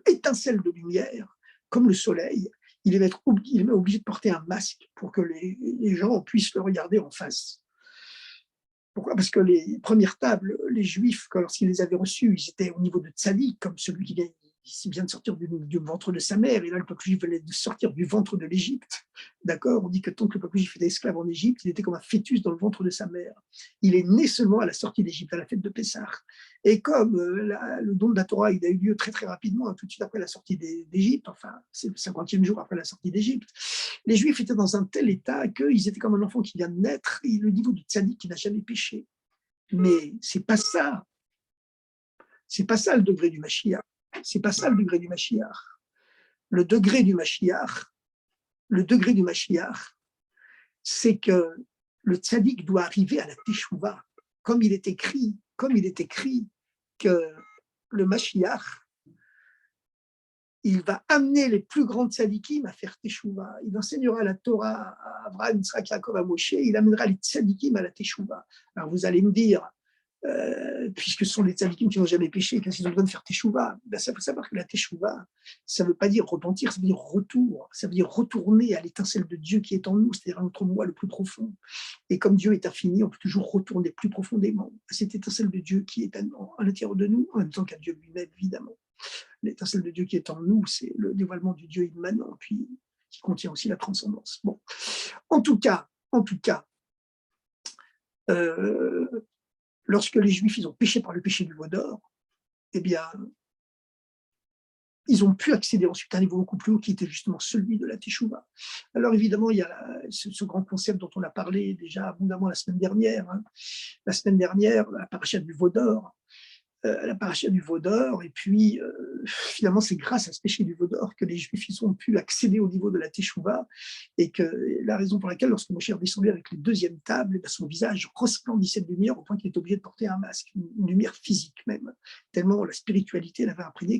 étincelle de lumière, comme le soleil. Il est même obligé de porter un masque pour que les gens puissent le regarder en face. Pourquoi? Parce que les premières tables, les Juifs, lorsqu'ils les avaient reçues, ils étaient au niveau de Tzadik, comme celui qui vient de sortir du ventre de sa mère. Et là, le peuple juif venait de sortir du ventre de l'Égypte. D'accord? On dit que tant que le peuple juif était esclave en Égypte, il était comme un fœtus dans le ventre de sa mère. Il est né seulement à la sortie d'Égypte, à la fête de Pessah. Et comme le don de la Torah, il a eu lieu très très rapidement, tout de suite après la sortie d'Égypte, enfin, c'est le 50e jour après la sortie d'Égypte, les Juifs étaient dans un tel état qu'ils étaient comme un enfant qui vient de naître, et le niveau du tzaddik qui n'a jamais péché. Mais c'est pas ça. C'est pas ça le degré du Mashiach. C'est pas ça le degré du Mashiach. Le degré du Mashiach, c'est que le tzaddik doit arriver à la teshuva. comme il est écrit que le Mashiach, il va amener les plus grands tzadikim à faire teshuva. Il enseignera la Torah à Abraham, Yitzhak, Yaakov, à Moshe. Il amènera les tzadikim à la teshuva. Alors vous allez me dire, puisque ce sont les tzadikim qui n'ont jamais péché, qu'est-ce qu'ils ont besoin de faire teshuva? Ben, ça faut savoir que la teshuva, ça ne veut pas dire repentir, ça veut dire retour. Ça veut dire retourner à l'étincelle de Dieu qui est en nous, c'est-à-dire à notre moi le plus profond. Et comme Dieu est infini, on peut toujours retourner plus profondément à cette étincelle de Dieu qui est à l'intérieur de nous, en même temps qu'à Dieu lui-même, évidemment. L'étincelle de Dieu qui est en nous, c'est le dévoilement du Dieu immanent, puis qui contient aussi la transcendance. Bon, en tout cas, lorsque les Juifs ils ont péché par le péché du veau d'or, eh bien, ils ont pu accéder ensuite à un niveau beaucoup plus haut qui était justement celui de la Teshuvah. Alors évidemment, il y a ce grand concept dont on a parlé déjà abondamment la semaine dernière. La semaine dernière, la paracha du veau d'or, et puis finalement c'est grâce à ce péché du veau d'or que les Juifs ils ont pu accéder au niveau de la Teshuvah, et que la raison pour laquelle lorsque Moshe est redescendu avec les deuxièmes tables, son visage resplendissait de lumière au point qu'il était obligé de porter un masque, une lumière physique même, tellement la spiritualité l'avait imprégné,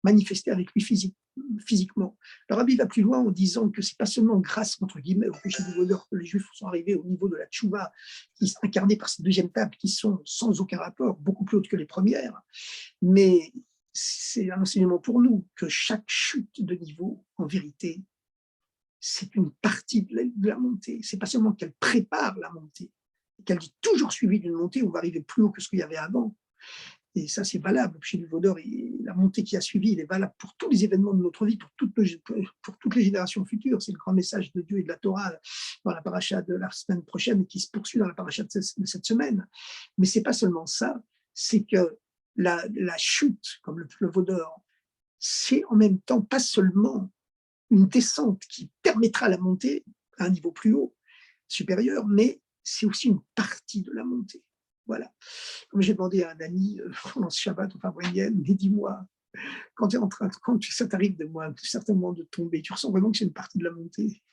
manifesté avec lui physiquement. Le rabbi va plus loin en disant que c'est pas seulement grâce, entre guillemets, au péché du veau d'or que les Juifs sont arrivés au niveau de la tchouva, qui sont incarnés par ces deuxièmes tables qui sont sans aucun rapport, beaucoup plus hautes que les premières, mais c'est un enseignement pour nous que chaque chute de niveau, en vérité, c'est une partie de la montée. C'est pas seulement qu'elle prépare la montée, qu'elle est toujours suivie d'une montée où on va arriver plus haut que ce qu'il y avait avant. Et ça, c'est valable. Le péché du veau d'or, la montée qui a suivi, il est valable pour tous les événements de notre vie, pour toutes les générations futures. C'est le grand message de Dieu et de la Torah dans la paracha de la semaine prochaine et qui se poursuit dans la paracha de cette semaine. Mais ce n'est pas seulement ça, c'est que la chute, comme le veau d'or, c'est en même temps pas seulement une descente qui permettra la montée à un niveau plus haut, supérieur, mais c'est aussi une partie de la montée. Voilà. Comme j'ai demandé à un ami pendant ce Shabbat, enfin moyenne, mais dis-moi, quand ça t'arrive certainement de tomber, tu ressens vraiment que c'est une partie de la montée?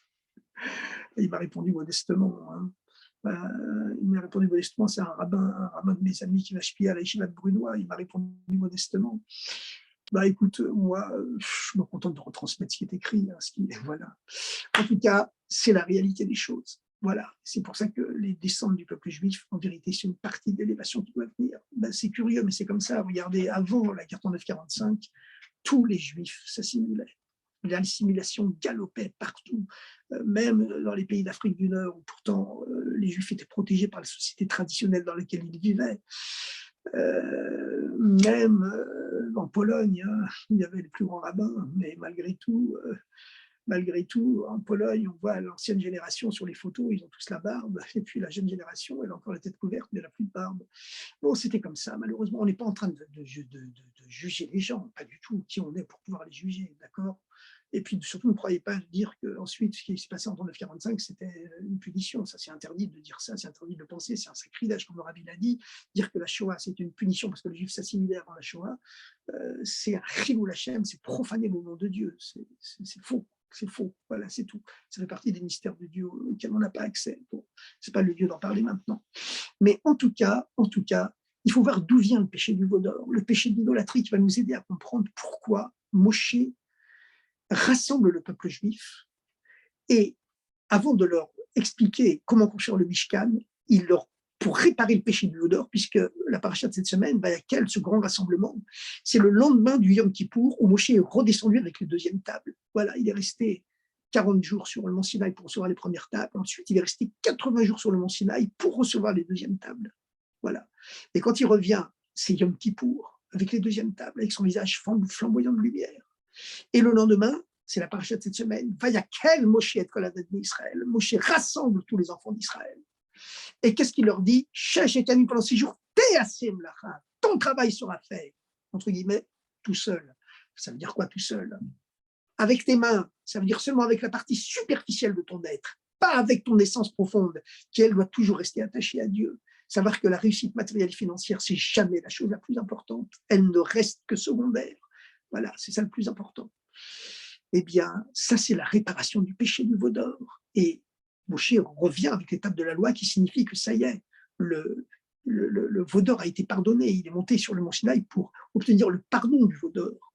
Et il m'a répondu modestement. C'est un rabbin de mes amis qui va chier à la Yeshiva de Brunois. Il m'a répondu modestement. Bah écoute, moi, je me contente de retransmettre ce qui est écrit. Voilà. En tout cas, c'est la réalité des choses. Voilà, c'est pour ça que les descentes du peuple juif, en vérité, c'est une partie de l'élévation qui doit venir. Ben, c'est curieux, mais c'est comme ça. Regardez, avant la guerre en 945, tous les juifs s'assimilaient. L'assimilation galopait partout, même dans les pays d'Afrique du Nord, où pourtant les juifs étaient protégés par la société traditionnelle dans laquelle ils vivaient. Même en Pologne, il y avait les plus grands rabbins, mais malgré tout, en Pologne, on voit l'ancienne génération sur les photos, ils ont tous la barbe, et puis la jeune génération, elle a encore la tête couverte, mais elle n'a plus de barbe. Bon, c'était comme ça, malheureusement, on n'est pas en train de juger les gens, pas du tout, qui on est pour pouvoir les juger, d'accord? Et puis surtout, ne croyez pas dire qu'ensuite, ce qui s'est passé en 1945, c'était une punition. Ça, c'est interdit de dire ça, c'est interdit de penser, c'est un sacrilège, comme le rabbi l'a dit. Dire que la Shoah, c'est une punition parce que les Juifs s'assimilaient avant la Shoah, c'est un chilou Hashem, c'est profaner le nom de Dieu, c'est faux. C'est faux, voilà, c'est tout. Ça fait partie des mystères de Dieu auxquels on n'a pas accès. Bon, ce n'est pas le lieu d'en parler maintenant. Mais en tout cas, il faut voir d'où vient le péché du veau d'or, le péché de l'idolâtrie qui va nous aider à comprendre pourquoi Moshe rassemble le peuple juif et avant de leur expliquer comment construire le Mishkan, pour réparer le péché du veau d'or, puisque la paracha de cette semaine, quel ce grand rassemblement, c'est le lendemain du Yom Kippour où Moshe est redescendu avec les deuxièmes tables. Voilà, il est resté 40 jours sur le mont Sinaï pour recevoir les premières tables. Ensuite, il est resté 80 jours sur le mont Sinaï pour recevoir les deuxièmes tables. Voilà. Et quand il revient, c'est Yom Kippour avec les deuxièmes tables, avec son visage flamboyant de lumière. Et le lendemain, c'est la paracha de cette semaine, Vayakel Moshe et Kol Hadet Israël. Moshe rassemble tous les enfants d'Israël. Et qu'est-ce qu'il leur dit? Shesh et Yanim, pendant 6 jours, Te'asem Lacha, ton travail sera fait, entre guillemets, tout seul. Ça veut dire quoi tout seul? Avec tes mains, ça veut dire seulement avec la partie superficielle de ton être, pas avec ton essence profonde, qui elle doit toujours rester attachée à Dieu. Savoir que la réussite matérielle et financière, c'est jamais la chose la plus importante. Elle ne reste que secondaire. Voilà, c'est ça le plus important. Eh bien, ça, c'est la réparation du péché du veau d'or. Et Moshe revient avec l'étape de la loi qui signifie que ça y est, le veau d'or a été pardonné. Il est monté sur le mont Sinaï pour obtenir le pardon du veau d'or,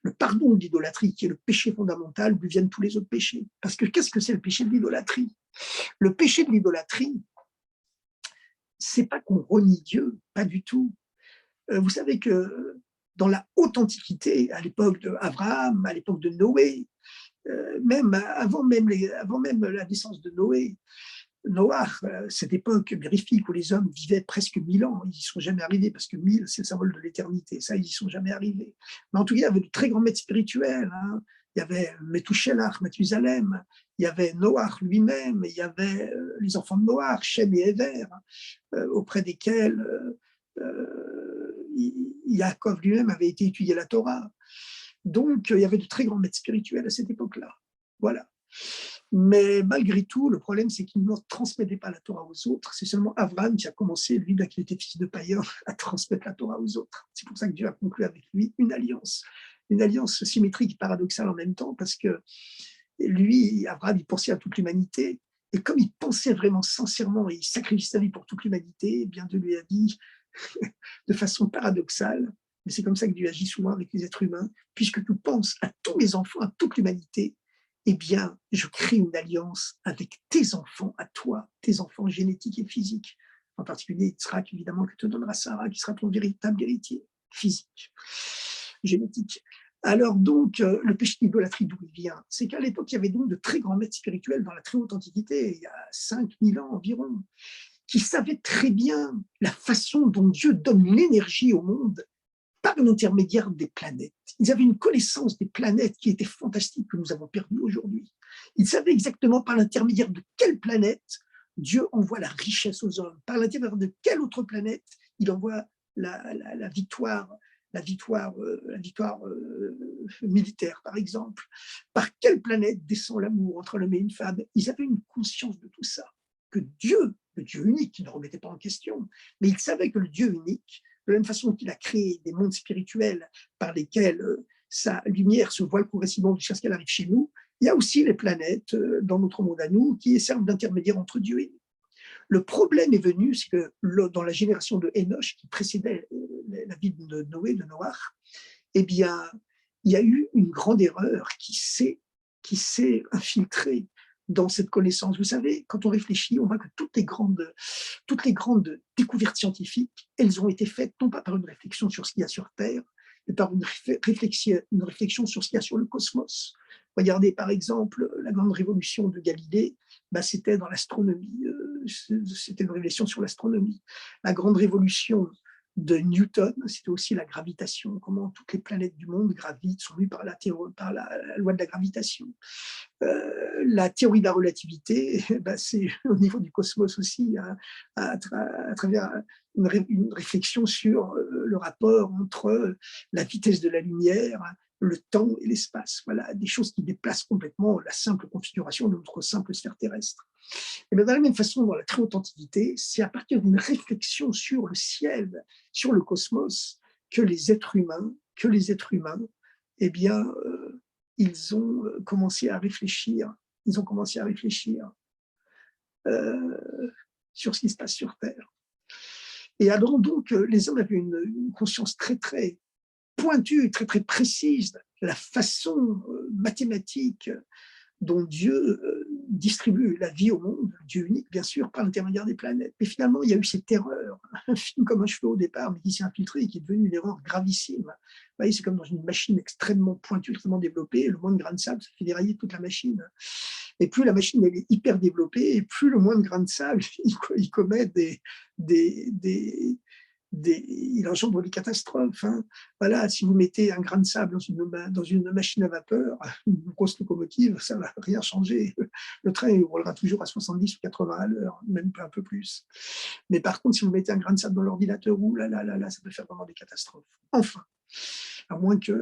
le pardon de l'idolâtrie, qui est le péché fondamental d'où viennent tous les autres péchés. Parce que qu'est-ce que c'est le péché de l'idolâtrie? Le péché de l'idolâtrie, c'est pas qu'on renie Dieu, pas du tout. Vous savez que dans la haute antiquité, à l'époque d'Abraham, à l'époque de Noé, même avant même la naissance de Noé, Noach, cette époque mirifique où les hommes vivaient presque 1000 ans, ils n'y sont jamais arrivés parce que 1000, c'est le symbole de l'éternité, ça, ils n'y sont jamais arrivés. Mais en tout cas, il y avait de très grands maîtres spirituels, hein. Il y avait Methuselah, Mathusalem, il y avait Noach lui-même, il y avait les enfants de Noach, Shem et Héber, auprès desquels Yaakov lui-même avait été étudier la Torah. Donc, il y avait de très grands maîtres spirituels à cette époque-là. Voilà. Mais malgré tout, le problème, c'est qu'il ne transmettait pas la Torah aux autres. C'est seulement Abraham qui a commencé, lui, bien qu'il était fils de païen, à transmettre la Torah aux autres. C'est pour ça que Dieu a conclu avec lui une alliance symétrique et paradoxale en même temps, parce que lui, Abraham, il pensait à toute l'humanité, et comme il pensait vraiment sincèrement, et il sacrifiait sa vie pour toute l'humanité, eh bien Dieu lui a dit, de façon paradoxale, mais c'est comme ça que Dieu agit souvent avec les êtres humains, puisque tu penses à tous mes enfants, à toute l'humanité, eh bien, je crée une alliance avec tes enfants à toi, tes enfants génétiques et physiques. En particulier, Yitzhak, évidemment, que te donnera Sarah, qui sera ton véritable héritier physique, génétique. Alors donc, le péché d'idolâtrie, d'où il vient? C'est qu'à l'époque, il y avait donc de très grands maîtres spirituels dans la très haute antiquité, il y a 5000 ans environ, qui savaient très bien la façon dont Dieu donne l'énergie au monde par l'intermédiaire des planètes. Ils avaient une connaissance des planètes qui était fantastique, que nous avons perdue aujourd'hui. Ils savaient exactement par l'intermédiaire de quelle planète Dieu envoie la richesse aux hommes, par l'intermédiaire de quelle autre planète il envoie la victoire, militaire, par exemple. Par quelle planète descend l'amour entre l'homme et une femme? Ils avaient une conscience de tout ça, que Dieu, le Dieu unique, qui ne remettait pas en question, mais ils savaient que le Dieu unique, de la même façon qu'il a créé des mondes spirituels par lesquels sa lumière se voile progressivement jusqu'à ce qu'elle arrive chez nous, il y a aussi les planètes dans notre monde à nous qui servent d'intermédiaire entre Dieu et nous. Le problème est venu, c'est que dans la génération de Enoch, qui précédait la vie de Noé, de Noach, eh bien, il y a eu une grande erreur qui s'est infiltrée dans cette connaissance. Vous savez, quand on réfléchit, on voit que toutes les grandes découvertes scientifiques, elles ont été faites non pas par une réflexion sur ce qu'il y a sur Terre, mais par une réflexion sur ce qu'il y a sur le cosmos. Regardez par exemple la grande révolution de Galilée, c'était dans l'astronomie, c'était une révélation sur l'astronomie. La grande révolution de Newton, c'était aussi la gravitation, comment toutes les planètes du monde gravitent, sont vues par la loi de la gravitation. La théorie de la relativité, c'est au niveau du cosmos aussi, hein, à travers une réflexion sur le rapport entre la vitesse de la lumière, le temps et l'espace. Voilà, des choses qui déplacent complètement la simple configuration de notre simple sphère terrestre. Et bien de la même façon, dans la très haute antiquité, c'est à partir d'une réflexion sur le ciel, sur le cosmos, que les êtres humains, eh bien, ils ont commencé à réfléchir, sur ce qui se passe sur Terre. Et alors donc, les hommes avaient une conscience très, très pointue, très, très précise de la façon mathématique dont Dieu distribue la vie au monde, Dieu unique, bien sûr, par l'intermédiaire des planètes. Mais finalement, il y a eu cette erreur, un film comme un cheveu au départ, mais qui s'est infiltré et qui est devenu une erreur gravissime. Vous voyez, c'est comme dans une machine extrêmement pointue, extrêmement développée, le moins de grains de sable, ça fait dérailler toute la machine. Et plus la machine elle est hyper développée, et plus le moins de grains de sable, il commet il engendre des catastrophes. Hein. Voilà, si vous mettez un grain de sable dans une machine à vapeur, une grosse locomotive, ça ne va rien changer. Le train il roulera toujours à 70 ou 80 à l'heure, même un peu plus. Mais par contre, si vous mettez un grain de sable dans l'ordinateur, ça peut faire vraiment des catastrophes. Enfin, à moins qu'il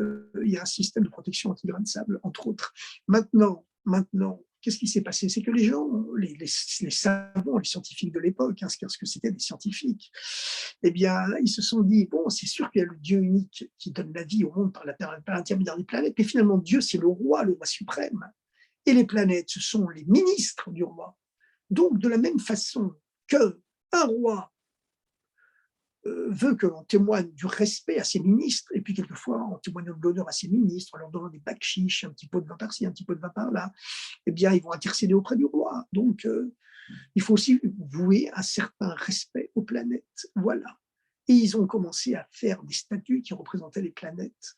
y ait un système de protection anti-grain de sable, entre autres. Maintenant, qu'est-ce qui s'est passé? C'est que les gens, les savants, les scientifiques de l'époque, parce que c'était des scientifiques, eh bien, ils se sont dit, bon, c'est sûr qu'il y a le Dieu unique qui donne la vie au monde par l'intermédiaire des planètes, mais finalement, Dieu, c'est le roi suprême. Et les planètes, ce sont les ministres du roi. Donc, de la même façon qu'un roi veut que l'on témoigne du respect à ses ministres, et puis quelquefois, en témoignant de l'honneur à ses ministres, en leur donnant des bakchiches, un petit pot de vin par-ci, un petit pot de vin par-là, eh bien, ils vont intercéder auprès du roi. Donc, il faut aussi vouer un certain respect aux planètes. Voilà. Et ils ont commencé à faire des statues qui représentaient les planètes.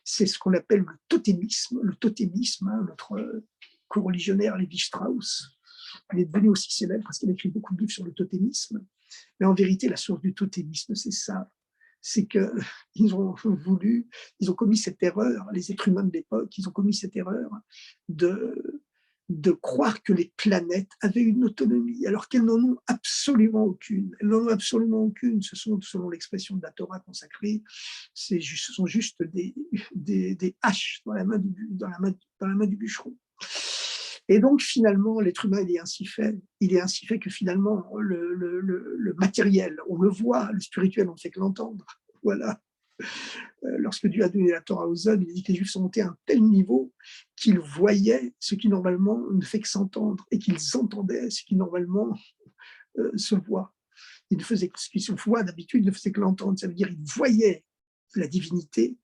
C'est ce qu'on appelle le totémisme. Le totémisme, hein, notre co-religionnaire Lévi-Strauss, il est devenu aussi célèbre parce qu'il a écrit beaucoup de livres sur le totémisme. Mais en vérité, la source du totémisme, c'est ça. C'est qu'ils ont voulu, ils ont commis cette erreur, les êtres humains de l'époque, ils ont commis cette erreur de croire que les planètes avaient une autonomie, alors qu'elles n'en ont absolument aucune. Elles n'en ont absolument aucune. Ce sont, selon l'expression de la Torah consacrée, ce sont juste des haches dans la main du bûcheron. Et donc, finalement, l'être humain, il est ainsi fait que finalement, le matériel, on le voit, le spirituel, on ne fait que l'entendre. Voilà. Lorsque Dieu a donné la Torah aux hommes, il a dit que les Juifs sont montés à un tel niveau qu'ils voyaient ce qui normalement ne fait que s'entendre et qu'ils entendaient ce qui normalement se voit. Ils ne faisaient que ce qui se voit d'habitude, ils ne faisaient que l'entendre. Ça veut dire qu'ils voyaient la divinité,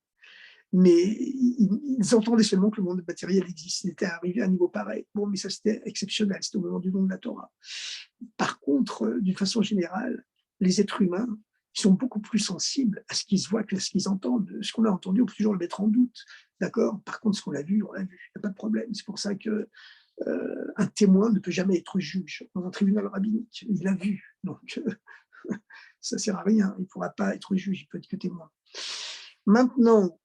mais ils entendaient seulement que le monde matériel existe. Ils étaient arrivés à un niveau pareil. Bon, mais ça, c'était exceptionnel, c'était au moment du don de la Torah. Par contre, d'une façon générale, les êtres humains, ils sont beaucoup plus sensibles à ce qu'ils se voient qu'à ce qu'ils entendent. Ce qu'on a entendu, on peut toujours le mettre en doute. D'accord ? Par contre, ce qu'on a vu, on l'a vu. Il n'y a pas de problème. C'est pour ça que un témoin ne peut jamais être juge dans un tribunal rabbinique. Il l'a vu. Donc, ça ne sert à rien. Il ne pourra pas être juge, il peut être que témoin. Maintenant,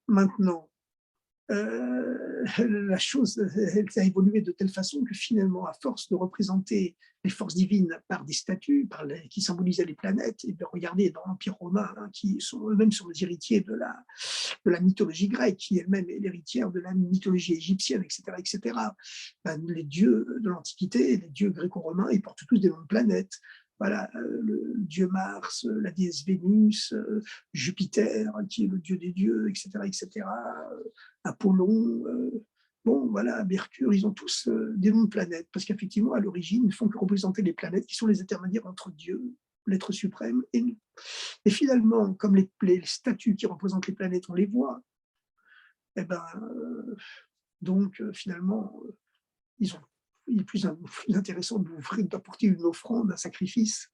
la chose elle a évolué de telle façon que finalement, à force de représenter les forces divines par des statues qui symbolisaient les planètes, et de regarder dans l'Empire romain, hein, qui sont eux-mêmes sont les héritiers de la mythologie grecque, qui elle-même est l'héritière de la mythologie égyptienne, etc. Ben, les dieux de l'Antiquité, les dieux gréco-romains, ils portent tous des noms de planètes. Voilà, le dieu Mars, la déesse Vénus, Jupiter, qui est le dieu des dieux, etc. Apollon, bon, voilà, Mercure, ils ont tous des noms de planètes, parce qu'effectivement, à l'origine, ils ne font que représenter les planètes qui sont les intermédiaires entre Dieu, l'être suprême, et nous. Et finalement, comme les statues qui représentent les planètes, on les voit, eh ben, finalement, il est plus intéressant d'apporter une offrande, un sacrifice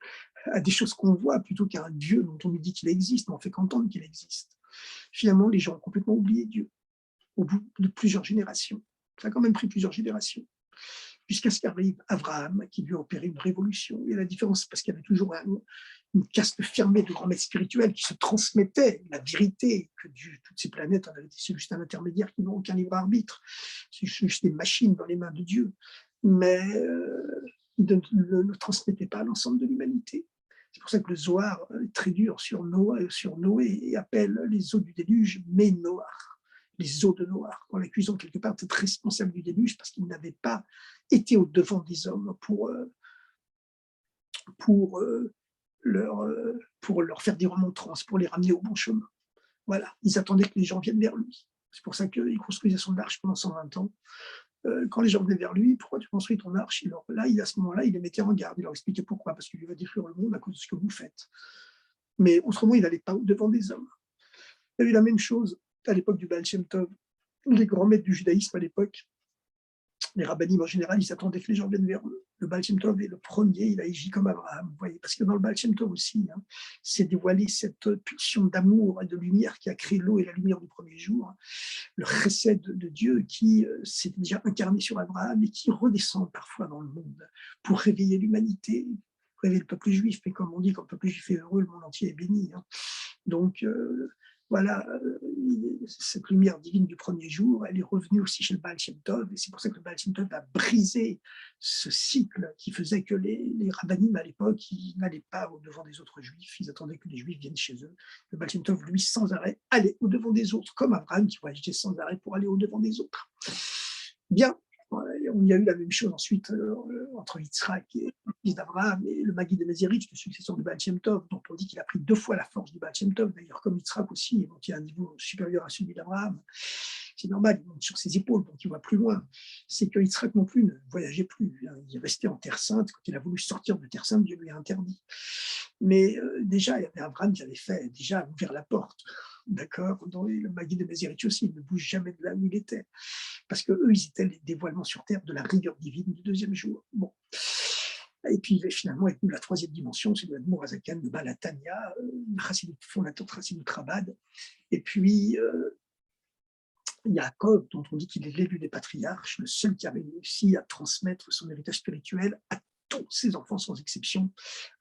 à des choses qu'on voit plutôt qu'à un Dieu dont on nous dit qu'il existe, mais on fait qu'entendre qu'il existe. Finalement, les gens ont complètement oublié Dieu au bout de plusieurs générations. Ça a quand même pris plusieurs générations, jusqu'à ce qu'arrive Abraham, qui lui a opéré une révolution. Et la différence, parce qu'il y avait toujours une caste fermée de grands maîtres spirituels qui se transmettaient la vérité que Dieu, toutes ces planètes, en réalité, c'est juste un intermédiaire qui n'ont aucun libre arbitre. C'est juste des machines dans les mains de Dieu. Mais ils ne transmettaient pas à l'ensemble de l'humanité. C'est pour ça que le Zohar est très dur sur Noé et appelle les eaux du déluge Ménoar, les eaux de Noar, en l'accusant quelque part d'être responsable du déluge parce qu'il n'avait pas été au devant des hommes pour leur faire des remontrances, pour les ramener au bon chemin. Voilà, ils attendaient que les gens viennent vers lui. C'est pour ça qu'il construisait son arche pendant 120 ans. Quand les gens venaient vers lui, pourquoi tu construis ton arche? À ce moment-là, il les mettait en garde. Il leur expliquait pourquoi, parce qu'il va détruire le monde à cause de ce que vous faites. Mais autrement, il n'allait pas au-devant des hommes. Il y a eu la même chose à l'époque du Baal Shem Tov. Les grands maîtres du judaïsme à l'époque, les rabbinim en général, ils attendaient que les gens viennent vers eux. Le Baal Shem Tov est le premier, il a agi comme Abraham. Vous voyez, parce que dans le Baal Shem Tov aussi, hein, c'est dévoilé cette pulsion d'amour et de lumière qui a créé l'eau et la lumière du premier jour. Le chesed de Dieu qui s'est déjà incarné sur Abraham et qui redescend parfois dans le monde pour réveiller l'humanité, réveiller le peuple juif. Mais comme on dit, quand le peuple juif est heureux, le monde entier est béni. Hein. Donc, voilà, cette lumière divine du premier jour, elle est revenue aussi chez le Baal Shem Tov, et c'est pour ça que le Baal Shem Tov a brisé ce cycle qui faisait que les rabbinim à l'époque, ils n'allaient pas au-devant des autres juifs, ils attendaient que les juifs viennent chez eux. Le Baal Shem Tov, lui, sans arrêt, allait au-devant des autres, comme Abraham qui voyageait sans arrêt pour aller au-devant des autres. Bien, il y a eu la même chose ensuite entre Yitzhak et le fils d'Abraham et le Maguid de Mézérich, le successeur du Baal Shem Tov, dont on dit qu'il a pris 2 fois la force du Baal Shem Tov, d'ailleurs comme Yitzhak aussi, dont il a un niveau supérieur à celui d'Abraham. c'est normal, il monte sur ses épaules, donc il voit plus loin. C'est que Yitzhak non plus ne voyageait plus. Il est resté en Terre Sainte. Quand il a voulu sortir de Terre Sainte, Dieu lui a interdit. Mais déjà, il y avait Abraham qui avait fait, déjà ouvert la porte. D'accord. Dans le Maguide de Mézérich aussi, il ne bouge jamais de là où il était. Parce qu'eux, ils étaient les dévoilements sur terre de la rigueur divine du deuxième jour. Bon. Et puis finalement, avec nous, la troisième dimension, c'est le Mourazakan de Balatania, fondateur de Chassidut Chabad. Et puis, Yaakov, dont on dit qu'il est l'élu des patriarches, le seul qui a réussi à transmettre son héritage spirituel à tous ses enfants sans exception,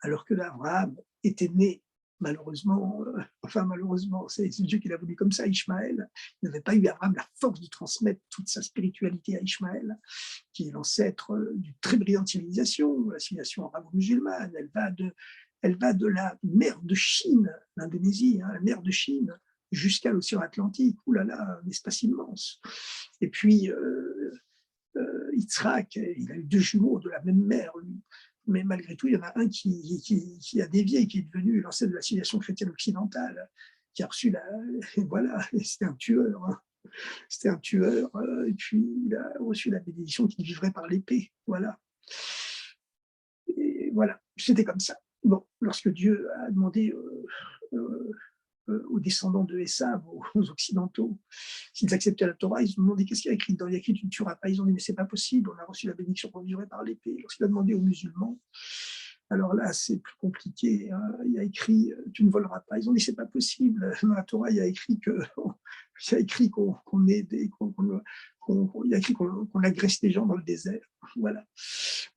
alors que Abraham était né malheureusement, malheureusement, c'est Dieu qui l'a voulu comme ça, Ishmaël. Il n'avait pas eu Abraham la force de transmettre toute sa spiritualité à Ishmaël, qui est l'ancêtre d'une très brillante civilisation, la civilisation arabo-musulmane. Elle va de la mer de Chine, l'Indonésie, la mer de Chine, jusqu'à l'océan Atlantique. Ouh là là, un espace immense. Et puis, Yitzhak, il a eu 2 jumeaux de la même mère, lui. Mais malgré tout, il y en a un qui a dévié, qui est devenu l'ancêtre de la civilisation chrétienne occidentale, qui a reçu voilà, c'était un tueur. C'était un tueur, et puis il a reçu la bénédiction qu'il vivrait par l'épée. Voilà. Et voilà, c'était comme ça. Bon, lorsque Dieu a demandé aux descendants de Esav, aux Occidentaux, s'ils acceptaient la Torah, ils ont demandé qu'est-ce qu'il y a écrit. Dans l'écrit, tu ne tueras pas. Ils ont dit mais c'est pas possible, on a reçu la bénédiction qu'on vivrait par l'épée. Lorsqu'il a demandé aux musulmans, alors là c'est plus compliqué. Il y a écrit tu ne voleras pas. Ils ont dit c'est pas possible. Dans la Torah, il y a écrit qu'on agresse les gens dans le désert. Voilà.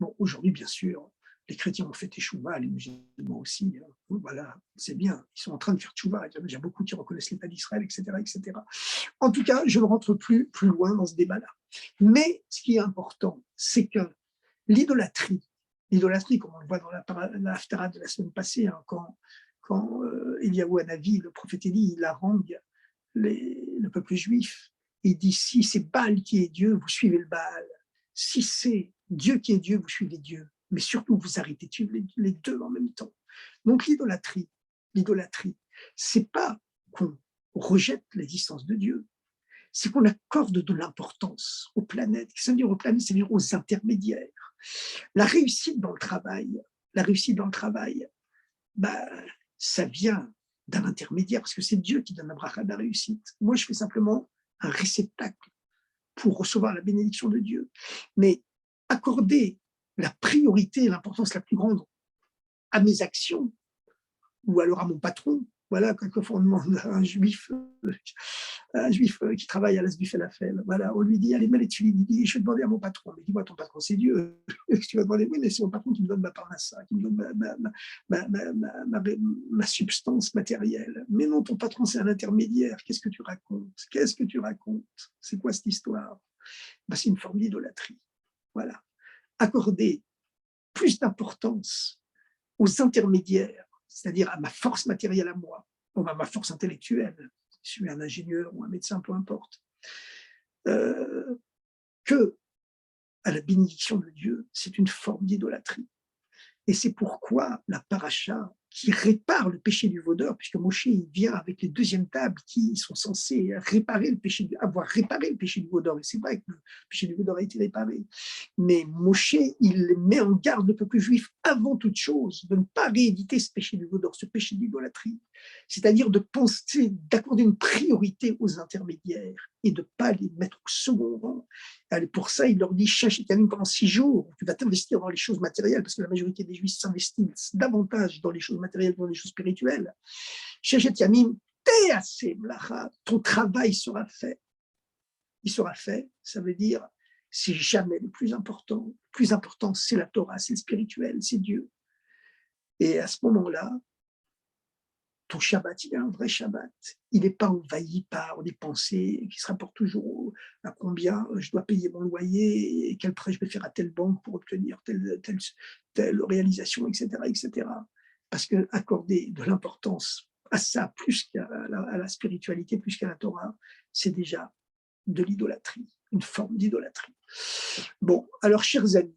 Bon, aujourd'hui, bien sûr, les chrétiens ont fait teshuva, les musulmans aussi. Voilà, c'est bien. Ils sont en train de faire teshuva. Il y a beaucoup qui reconnaissent l'État d'Israël, etc., etc. En tout cas, je ne rentre plus loin dans ce débat-là. Mais ce qui est important, c'est que l'idolâtrie, comme on le voit dans la Haftarah de la semaine passée, quand Eliyahu Hanavi, le prophète Élie, il harangue le peuple juif, il dit si c'est Baal qui est Dieu, vous suivez le Baal. Si c'est Dieu qui est Dieu, vous suivez Dieu. Mais surtout, vous arrêtez de suivre les deux en même temps. Donc l'idolâtrie, c'est pas qu'on rejette l'existence de Dieu, c'est qu'on accorde de l'importance aux planètes. Ça veut dire aux planètes, ça veut dire aux intermédiaires. La réussite dans le travail, ça vient d'un intermédiaire, parce que c'est Dieu qui donne la bracha de la réussite. Moi, je fais simplement un réceptacle pour recevoir la bénédiction de Dieu. Mais accorder la priorité, l'importance la plus grande à mes actions, ou alors à mon patron, voilà, quelquefois on demande à un juif qui travaille à l'Asbif et la Fel, voilà, on lui dit, allez, mets les tuiles, il dit, je vais demander à mon patron, mais dis-moi, ton patron, c'est Dieu. Tu vas demander, oui, mais c'est mon patron qui me donne ma parnassa, qui me donne ma substance matérielle. Mais non, ton patron, c'est un intermédiaire. Qu'est-ce que tu racontes? C'est quoi cette histoire? C'est une forme d'idolâtrie. Voilà. Accorder plus d'importance aux intermédiaires, c'est-à-dire à ma force matérielle à moi, ou à ma force intellectuelle, je suis un ingénieur ou un médecin, peu importe, que à la bénédiction de Dieu, c'est une forme d'idolâtrie. Et c'est pourquoi la paracha qui répare le péché du vaudeur, puisque Moshe il vient avec les deuxièmes tables qui sont censées avoir réparé le péché du vaudeur. Et c'est vrai que le péché du vaudeur a été réparé. Mais Moshe, il met en garde le peuple juif avant toute chose de ne pas rééditer ce péché du vaudeur, ce péché d'idolâtrie. C'est-à-dire de penser, d'accorder une priorité aux intermédiaires et de ne pas les mettre au second rang. Et pour ça, il leur dit, cherche pendant 6 jours, tu vas t'investir dans les choses matérielles, parce que la majorité des Juifs s'investissent davantage dans les choses matérielles que dans les choses spirituelles. Cherche Yamim, ton travail sera fait. Il sera fait, ça veut dire, c'est jamais le plus important. Le plus important, c'est la Torah, c'est le spirituel, c'est Dieu. Et à ce moment-là, ton Shabbat, il est un vrai Shabbat. Il n'est pas envahi par des pensées qui se rapportent toujours à combien je dois payer mon loyer et quel prêt je vais faire à telle banque pour obtenir telle réalisation, etc., etc. Parce que accorder de l'importance à ça plus qu'à la spiritualité, plus qu'à la Torah, c'est déjà de l'idolâtrie, une forme d'idolâtrie. Bon, alors chers amis,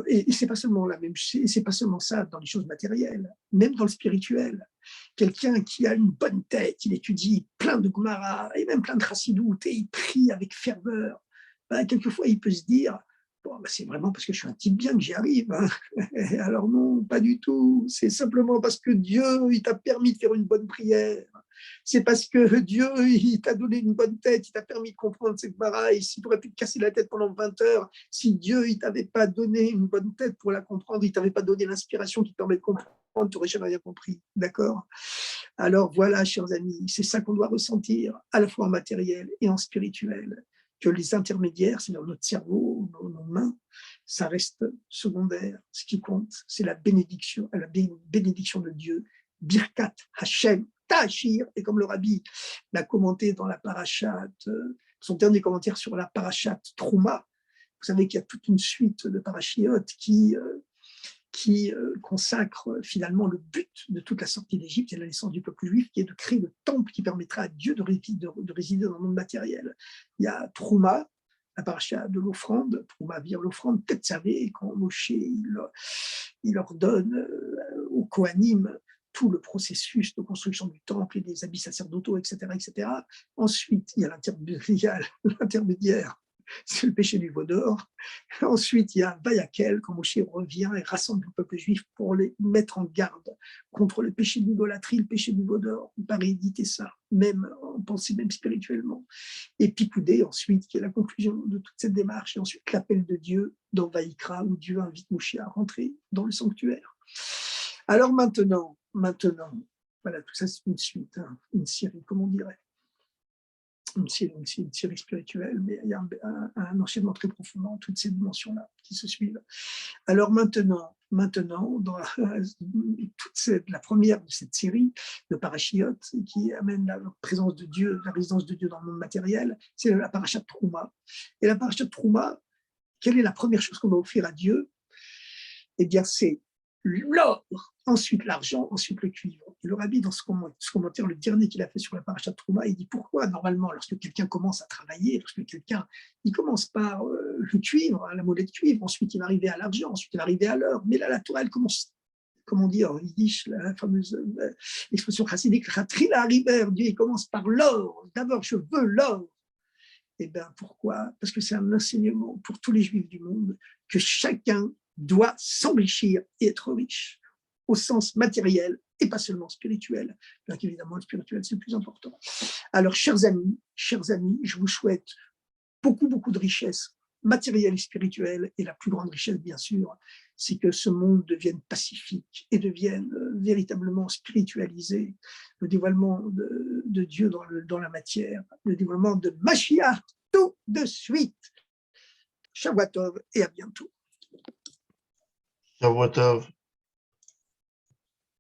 et c'est pas seulement c'est pas seulement ça dans les choses matérielles, même dans le spirituel. quelqu'un qui a une bonne tête, il étudie plein de Gemara et même plein de Chassidut et il prie avec ferveur, ben, quelquefois il peut se dire, bon, ben, c'est vraiment parce que je suis un type bien que j'y arrive. Hein. Alors non, pas du tout. C'est simplement parce que Dieu, il t'a permis de faire une bonne prière. C'est parce que Dieu, il t'a donné une bonne tête, il t'a permis de comprendre cette Gemara. Et si tu aurais pu te casser la tête pendant 20 heures, si Dieu, il t'avait pas donné une bonne tête pour la comprendre, il t'avait pas donné l'inspiration qui te permet de comprendre, tu n'aurais jamais rien compris. D'accord? Alors voilà, chers amis, c'est ça qu'on doit ressentir, à la fois en matériel et en spirituel, que les intermédiaires, c'est-à-dire notre cerveau, nos mains, ça reste secondaire. Ce qui compte, c'est la bénédiction de Dieu, Birkat Hashem, Tachir, et comme le rabbi l'a commenté dans la parachate, son dernier commentaire sur la parachate Trouma, vous savez qu'il y a toute une suite de parachiotes qui consacre finalement le but de toute la sortie d'Égypte et la naissance du peuple juif, qui est de créer le temple qui permettra à Dieu de résider dans le monde matériel. Il y a Trouma, la paracha de l'offrande, Trouma vire l'offrande, peut-être savez, quand Moshe il ordonne aux Kohanim tout le processus de construction du temple et des habits sacerdotaux, etc., etc. Ensuite, il y a l'intermédiaire, c'est le péché du veau d'or. Ensuite, il y a Vayakel, quand Moshe revient et rassemble le peuple juif pour les mettre en garde contre le péché de l'idolâtrie, le péché du veau d'or. On paraît éditer ça, même en pensée, même spirituellement. Et Picoudé, ensuite, qui est la conclusion de toute cette démarche. Et ensuite, l'appel de Dieu dans Vaïkra, où Dieu invite Moshe à rentrer dans le sanctuaire. Alors maintenant, voilà, tout ça c'est une suite, hein, une série, comme on dirait. Une série spirituelle, mais il y a un enchaînement très profond dans toutes ces dimensions-là qui se suivent. Alors maintenant dans la première de cette série de parachiotes qui amène la présence de Dieu, la résidence de Dieu dans le monde matériel, c'est la parachat Trouma. Et la parachat Trouma, quelle est la première chose qu'on va offrir à Dieu? Eh bien, c'est l'or, ensuite l'argent, ensuite le cuivre. Et le rabbi, dans ce commentaire, le dernier qu'il a fait sur la parachat Trouma, il dit pourquoi, normalement, lorsque quelqu'un commence à travailler, lorsque quelqu'un, il commence par le cuivre, la monnaie de cuivre, ensuite il va arriver à l'argent, ensuite il va arriver à l'or, mais là, la Torah, elle commence, comment dire, en yiddish, la fameuse expression chassidique, Ratrila River, Dieu, il commence par l'or. D'abord, je veux l'or. Eh bien, pourquoi? Parce que c'est un enseignement pour tous les juifs du monde que chacun doit s'enrichir et être riche, au sens matériel et pas seulement spirituel. Bien qu'évidemment, le spirituel, c'est le plus important. Alors, chers amis, je vous souhaite beaucoup de richesses matérielles et spirituelles, et la plus grande richesse, bien sûr, c'est que ce monde devienne pacifique et devienne véritablement spiritualisé, le dévoilement de Dieu dans la matière, le dévoilement de Mashiach tout de suite. Shavua Tov et à bientôt. Shavua Tov.